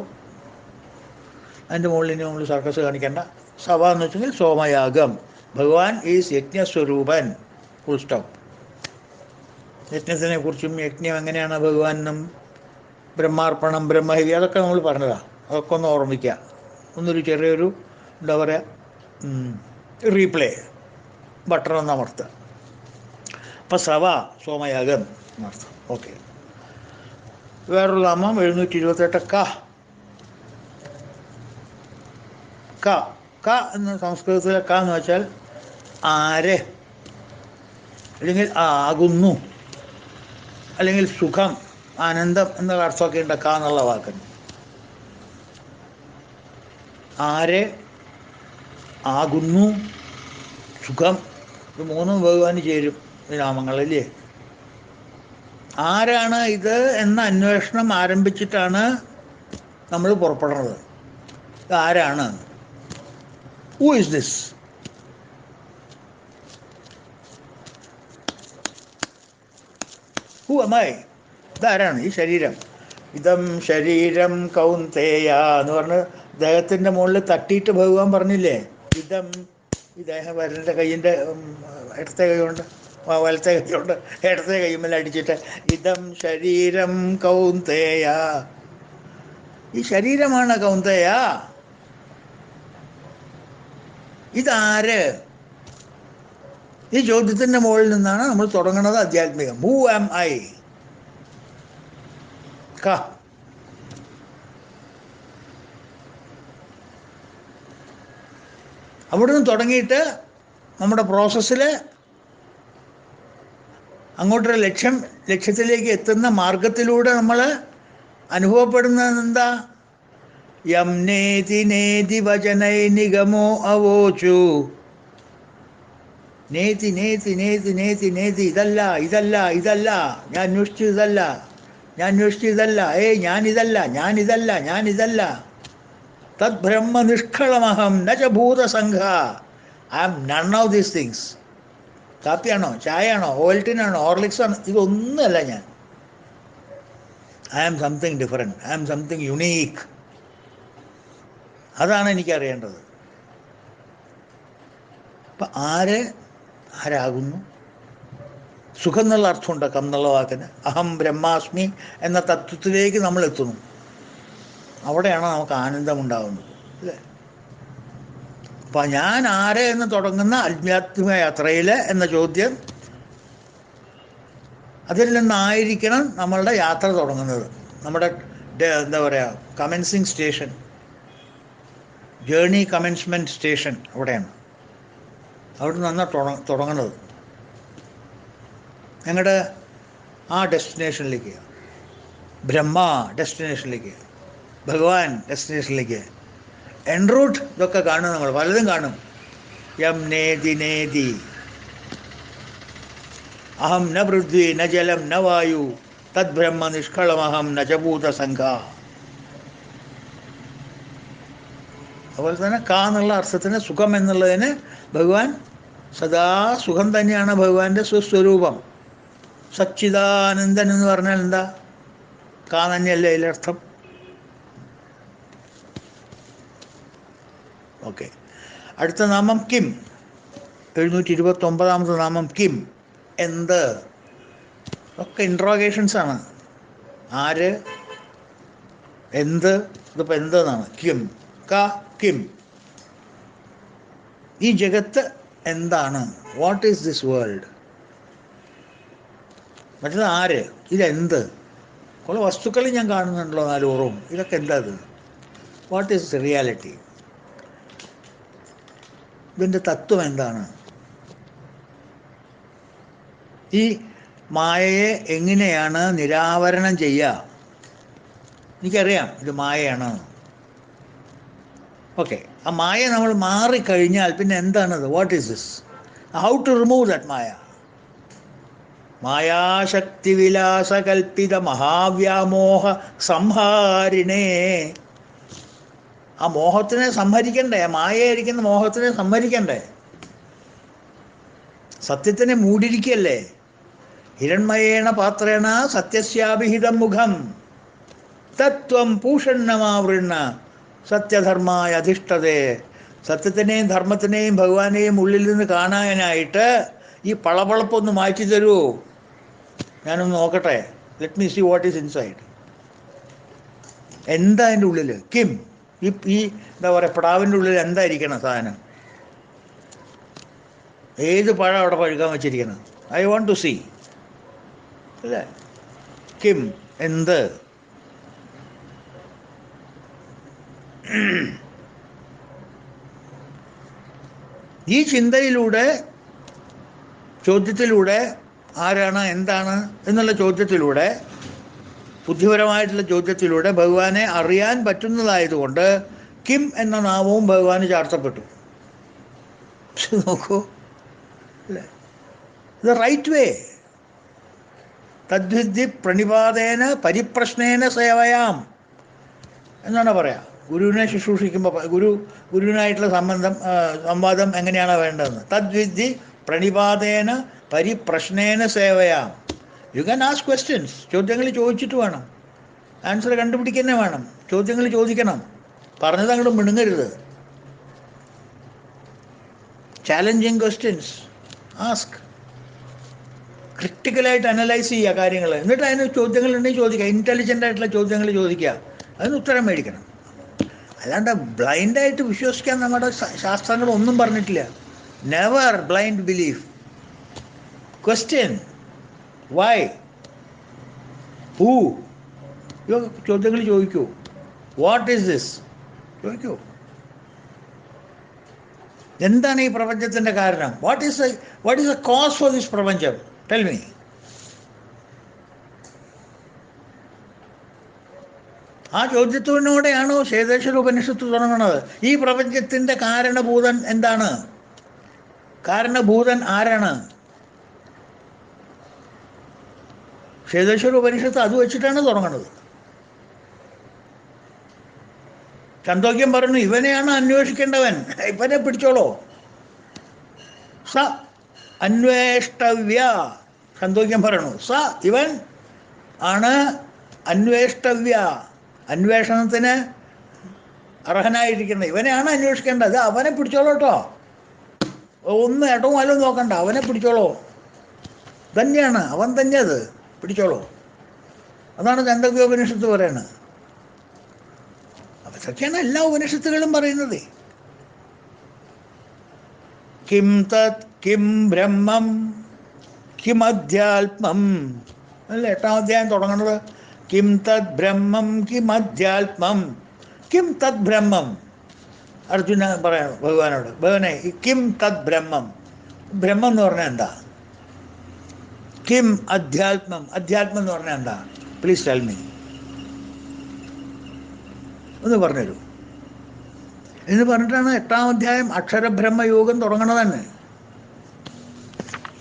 അതിൻ്റെ മുകളിൽ ഇനി നമ്മൾ സർക്കസ് കാണിക്കേണ്ട. സവ എന്ന് വെച്ചെങ്കിൽ സോമയാഗം. ഭഗവാൻ ഈസ് യജ്ഞസ്വരൂപൻ. Full stop. യജ്ഞത്തിനെ കുറിച്ചും യജ്ഞം എങ്ങനെയാണ് ഭഗവാനും ബ്രഹ്മാർപ്പണം, ബ്രഹ്മഹവി, അതൊക്കെ നമ്മൾ പറഞ്ഞതാണ്. അതൊക്കെ ഒന്ന് ഓർമ്മിക്കുക. ഒന്നൊരു ചെറിയൊരു എന്താ പറയുക, റീപ്ലേ ബട്ടൺ ഒന്ന് അമർത്തുക. അപ്പം സവ സോമയാഗം എന്നർത്ഥം. ഓക്കെ. വേറൊരു നാമം 728 ക എന്ന് സംസ്കൃതത്തിലെ ക എന്ന് വെച്ചാൽ ആര്, അല്ലെങ്കിൽ ആകുന്നു, അല്ലെങ്കിൽ സുഖം, ആനന്ദം എന്നുള്ള അർത്ഥമൊക്കെ ഉണ്ട് ക എന്നുള്ള വാക്കിന്. ആര്, ആകുന്നു, സുഖം, ഇത് 3 ഭഗവാന് ചേരും ഈ നാമങ്ങളല്ലേ. ആരാണ് ഇത് എന്ന അന്വേഷണം ആരംഭിച്ചിട്ടാണ് നമ്മൾ പുറപ്പെടുന്നത്. ഇത് ആരാണ്? Who is this? Who am I? ഇതാരാണ് ഈ ശരീരം? ഇതം ശരീരം കൗന്തെയ എന്ന് പറഞ്ഞ് ദേഹത്തിൻ്റെ മുകളിൽ തട്ടിയിട്ട് ഭഗവാൻ പറഞ്ഞില്ലേ, ഇതം ഈ ദേഹം വരൻ്റെ കയ്യിൻ്റെ ഇടത്തെ കൈ കൊണ്ട് വലത്തെ കൈ കൊണ്ട് ഇടത്തെ കൈമേൽ അടിച്ചിട്ട് ഇതം ശരീരം കൗന്തെയ, ഈ ശരീരമാണ് കൗന്തെയ. ഇതാര്? ഈ ചോദ്യത്തിൻ്റെ മുകളിൽ നിന്നാണ് നമ്മൾ തുടങ്ങുന്നത് ആധ്യാത്മികം. Who am I? അവിടുന്ന് തുടങ്ങിയിട്ട് നമ്മുടെ പ്രോസസ്സിൽ അങ്ങോട്ടൊരു ലക്ഷ്യത്തിലേക്ക് എത്തുന്ന മാർഗത്തിലൂടെ നമ്മൾ അനുഭവപ്പെടുന്നത് എന്താ? യം നേതി നേതി വചനൈ നിഗമോ അവോചു. നേതി നേതി നേതി നേതി നേതി, ഇതല്ല ഇതല്ല ഇതല്ല, ഞാൻ അന്വേഷിച്ചു ഇതല്ല, ഞാൻ അന്വേഷിച്ചു ഇതല്ല, ഞാനിതല്ല ഞാനിതല്ല ഞാനിതല്ല. തദ് ബ്രഹ്മ നിഷ്കളമഹം ന ച ഭൂതസംഘ. I am none of these things. കാപ്പിയാണോ, ചായയാണോ, ഓവൽറ്റിനാണോ, ഹോർലിക്സ് ആണോ, ഇതൊന്നുമല്ല ഞാൻ. I am something different, I am something unique. അതാണ് എനിക്കറിയേണ്ടത്. അപ്പം ആരാകുന്നു? സുഖം എന്നുള്ള അർത്ഥമുണ്ട് കം എന്നുള്ള വാക്കിന്. അഹം ബ്രഹ്മാസ്മി എന്ന തത്വത്തിലേക്ക് നമ്മൾ എത്തുന്നു. അവിടെയാണ് നമുക്ക് ആനന്ദമുണ്ടാകുന്നത്, അല്ലേ? അപ്പം ഞാൻ ആര് എന്ന് തുടങ്ങുന്ന ആധ്യാത്മിക യാത്രയിൽ എന്ന ചോദ്യം, അതിൽ നിന്നായിരിക്കണം നമ്മളുടെ യാത്ര തുടങ്ങുന്നത്. നമ്മുടെ എന്താ പറയുക, commencing station, journey commencement station അവിടെയാണ്. അവിടെ നിന്നാണ് തുടങ്ങുന്നത്. ഞങ്ങളുടെ ആ ഡെസ്റ്റിനേഷനിലേക്ക്, ബ്രഹ്മ ഡെസ്റ്റിനേഷനിലേക്ക്, ഭഗവാൻ ഡെസ്റ്റിനേഷനിലേക്ക്, എൻ റൂട്ട് ഇതൊക്കെ കാണും, നമ്മൾ പലതും കാണും. യം നേതി നേതി അഹം ന പൃഥ്വി ന ജലം ന വായു തദ് ബ്രഹ്മ നിഷ്കളമഹം ന ച ഭൂതസംഘ. അതുപോലെ തന്നെ എന്നുള്ള അർത്ഥത്തിന്, സുഖം എന്നുള്ളതിന് ഭഗവാൻ സദാ സുഖം തന്നെയാണ് ഭഗവാന്റെ സ്വസ്വരൂപം. സച്ചിദാനന്ദൻ എന്ന് പറഞ്ഞാൽ എന്താ? തന്നെയല്ലേ അതിലർത്ഥം. ഓക്കെ, അടുത്ത നാമം കിം. 729 നാമം കിം. എന്ത്? ഒക്കെ ഇൻട്രോഗേഷൻസാണ്. ആര്, എന്ത്, ഇതിപ്പോൾ എന്തെന്നാണ്. കിം കിം, ഈ ജഗത്ത് എന്താണ്? What is this world? മറ്റത് ആര്, ഇതെന്ത്? കുറേ വസ്തുക്കൾ ഞാൻ കാണുന്നുണ്ടല്ലോ, 4 ഓറും, ഇതൊക്കെ എന്താ ഇത്? What is the reality? ഇതിൻ്റെ തത്വം എന്താണ്? ഈ മായയെ എങ്ങനെയാണ് നിരാവരണം ചെയ്യുക? എനിക്കറിയാം ഇത് മായയാണ്. ഓക്കെ, ആ മായ നമ്മൾ മാറിക്കഴിഞ്ഞാൽ പിന്നെ എന്താണത്? What is this? How to remove that maya? മായാശക്തി വിലാസകൽപ്പിത മഹാവ്യാമോഹ സംഹാരിണേ. ആ മോഹത്തിനെ സംഹരിക്കണ്ടേ? മായയായിരിക്കുന്ന മോഹത്തിനെ സംഹരിക്കണ്ടേ? സത്യത്തിനെ മൂടിയിരിക്കല്ലേ. ഹിരൺമയേണ പാത്രേണ സത്യസ്യാഭിഹിതം മുഖം തത്വം പൂഷണ്ണമാവൃണ്ണ സത്യധർമായ അധിഷ്ഠതേ. സത്യത്തിനെയും ധർമ്മത്തിനെയും ഭഗവാനെയും ഉള്ളിൽ നിന്ന് കാണാനായിട്ട് ഈ പളപളപ്പൊന്ന് മാറ്റി തരുമോ? ഞാനൊന്ന് നോക്കട്ടെ. Let me see what is inside. എന്താ അതിൻ്റെ ഉള്ളിൽ? കിം, ഈ എന്താ പറയുക, പടാവിൻ്റെ ഉള്ളിൽ എന്തായിരിക്കണം സാധനം? ഏത് പഴം അവിടെ പഴുക്കാൻ വെച്ചിരിക്കണം? ഐ വാണ്ട് ടു സീ, അല്ലേ? കിം, എന്ത്? ഈ ചിന്തയിലൂടെ, ചോദ്യത്തിലൂടെ, ആരാണ്, എന്താണ് എന്നുള്ള ചോദ്യത്തിലൂടെ, ബുദ്ധിപരമായിട്ടുള്ള ചോദ്യത്തിലൂടെ ഭഗവാനെ അറിയാൻ പറ്റുന്നതായതുകൊണ്ട് കിം എന്ന നാമവും ഭഗവാന് ചാർത്തപ്പെട്ടു. നോക്കൂ, അല്ലേ? ദ റൈറ്റ് വേ. തദ്വിദ്ധി പ്രണിപാതേന പരിപ്രശ്നേന സേവയാം എന്നാണ് പറയാ. ഗുരുവിനെ ശുശ്രൂഷിക്കുമ്പോൾ ഗുരുവിനായിട്ടുള്ള സംവാദം എങ്ങനെയാണ് വേണ്ടതെന്ന്. തദ്വിദ്ധി പ്രണിപാതേന പരിപ്രശ്നേന സേവയാം. You can ask questions. ചോദ്യങ്ങൾ ചോദിച്ചിട്ട് വേണം, ആൻസർ കണ്ടുപിടിക്കുന്നേ വേണം. ചോദ്യങ്ങൾ ചോദിക്കണം, പറഞ്ഞത് അങ്ങോട്ട് മിണുങ്ങരുത്. Challenging questions ask. ക്രിട്ടിക്കലായിട്ട് അനലൈസ് ചെയ്യുക കാര്യങ്ങൾ, എന്നിട്ട് അതിന് ചോദ്യങ്ങൾ ഉണ്ടെങ്കിൽ ചോദിക്കുക. ഇൻ്റലിജൻ്റ് ആയിട്ടുള്ള ചോദ്യങ്ങൾ ചോദിക്കുക, അതിന് ഉത്തരം മേടിക്കണം. അല്ലാണ്ട് ബ്ലൈൻഡായിട്ട് വിശ്വസിക്കാൻ നമ്മുടെ ശാസ്ത്രങ്ങൾ ഒന്നും പറഞ്ഞിട്ടില്ല. Never blind belief. Question, why, who, ചോദ്യങ്ങൾ ചോദിക്കൂ. വാട്ട് ഈസ് ദിസ് ചോദിക്കൂ. എന്താണ് ഈ പ്രപഞ്ചത്തിൻ്റെ കാരണം? What is the cause for this prapancham? Tell me. ആ ചോദ്യത്തിനോടെയാണോ ശ്വേതേശ്വര ഉപനിഷത്ത് തുടങ്ങുന്നത്? ഈ പ്രപഞ്ചത്തിൻ്റെ കാരണഭൂതൻ എന്താണ്? കാരണഭൂതൻ ആരാണ്? ശ്വേതേശ്വര ഉപനിഷത്ത് അത് വെച്ചിട്ടാണ് തുടങ്ങുന്നത്. ചന്തോക്യം പറഞ്ഞു, ഇവനെയാണ് അന്വേഷിക്കേണ്ടവൻ, ഇവനെ പിടിച്ചോളോ. സ അന്വേഷ്ടവ്യ. ചന്തോക്യം പറയണു, സ ഇവൻ ആണ് അന്വേഷ്ടവ്യ, അന്വേഷണത്തിന് അർഹനായിരിക്കുന്നത്. ഇവനെയാണ് അന്വേഷിക്കേണ്ടത്. അവനെ പിടിച്ചോളൂ കേട്ടോ. ഒന്ന് ഇടവും വല്ലതും നോക്കണ്ട, അവനെ പിടിച്ചോളൂ. തന്നെയാണ് അവൻ തന്നെ, അത് പിടിച്ചോളൂ. അതാണ് ചന്തോക്യ ഉപനിഷത്ത് പറയുന്നത്. അതൊക്കെയാണ് എല്ലാ ഉപനിഷത്തുകളും പറയുന്നത്. കിം തത് കിം ബ്രഹ്മം കിമധ്യാത്മം അല്ലേ 8ാം അധ്യായം തുടങ്ങുന്നത്. കിം തത് ബ്രഹ്മം കിമധ്യാത്മം. കിം തത് ബ്രഹ്മം. അർജുന പറയണം ഭഗവാനോട്, ഭഗവാനെ ഈ കിം തത് ബ്രഹ്മം, ബ്രഹ്മം എന്ന് പറഞ്ഞാൽ എന്താ? കിം അധ്യാത്മം, അധ്യാത്മം എന്ന് പറഞ്ഞാൽ എന്താ? പ്ലീസ് ടെൽ മീ, ഒന്ന് പറഞ്ഞുതരൂ എന്ന് പറഞ്ഞിട്ടാണ് 8ാം അധ്യായം അക്ഷരബ്രഹ്മയോഗം തുടങ്ങണത് തന്നെ.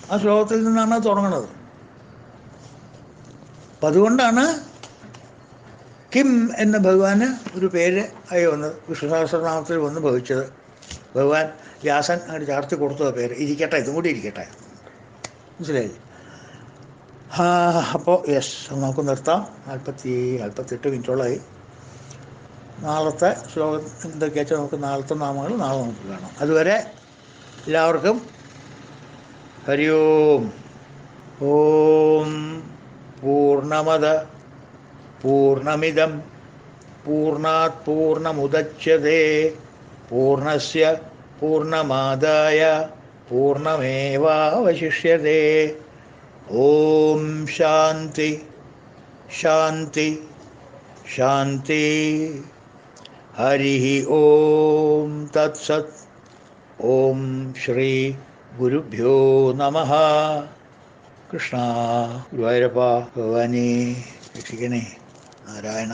ആ ശ്ലോകത്തിൽ നിന്നാണ് തുടങ്ങുന്നത്. അപ്പം അതുകൊണ്ടാണ് കിം എന്ന ഭഗവാന് ഒരു പേര് ആയി വന്നത്, വിഷ്ണു സഹസ്രനാമത്തിൽ വന്ന് ഭവിച്ചത്. ഭഗവാൻ വ്യാസൻ അങ്ങോട്ട് ചാർത്തി കൊടുത്തത് പേര്. ഇരിക്കട്ടെ, ഇതും കൂടി ഇരിക്കട്ടെ, മനസ്സിലായി? അപ്പോൾ യെസ്, നമുക്ക് നിർത്താം. 48 മിനിറ്റോളമായി. നാളത്തെ ശ്ലോകം എന്തൊക്കെയാ വെച്ചാൽ നമുക്ക് നാളത്തെ നാമങ്ങൾ നാളെ നമുക്ക് കാണാം. അതുവരെ എല്ലാവർക്കും ഹരി ഓം. ഓം പൂർണ്ണമദ പൂർണ്ണമിദം പൂർണ്ണാത് പൂർണ്ണമുദച്യതേ പൂർണ്ണസ്യ പൂർണ്ണമാദായ പൂർണ്ണമേവാവശിഷ്യതേ. ഓം ശാന്തി ശാന്തി ശാന്തി. ഹരി ഓം തത്സത്. ഓം ശ്രീ ഗുരുഭ്യോ നമഃ. കൃഷ്ണ ഗുരുവായൂരപ്പ ഭഗവാനെ രക്ഷിക്കണേ. നാരായണ.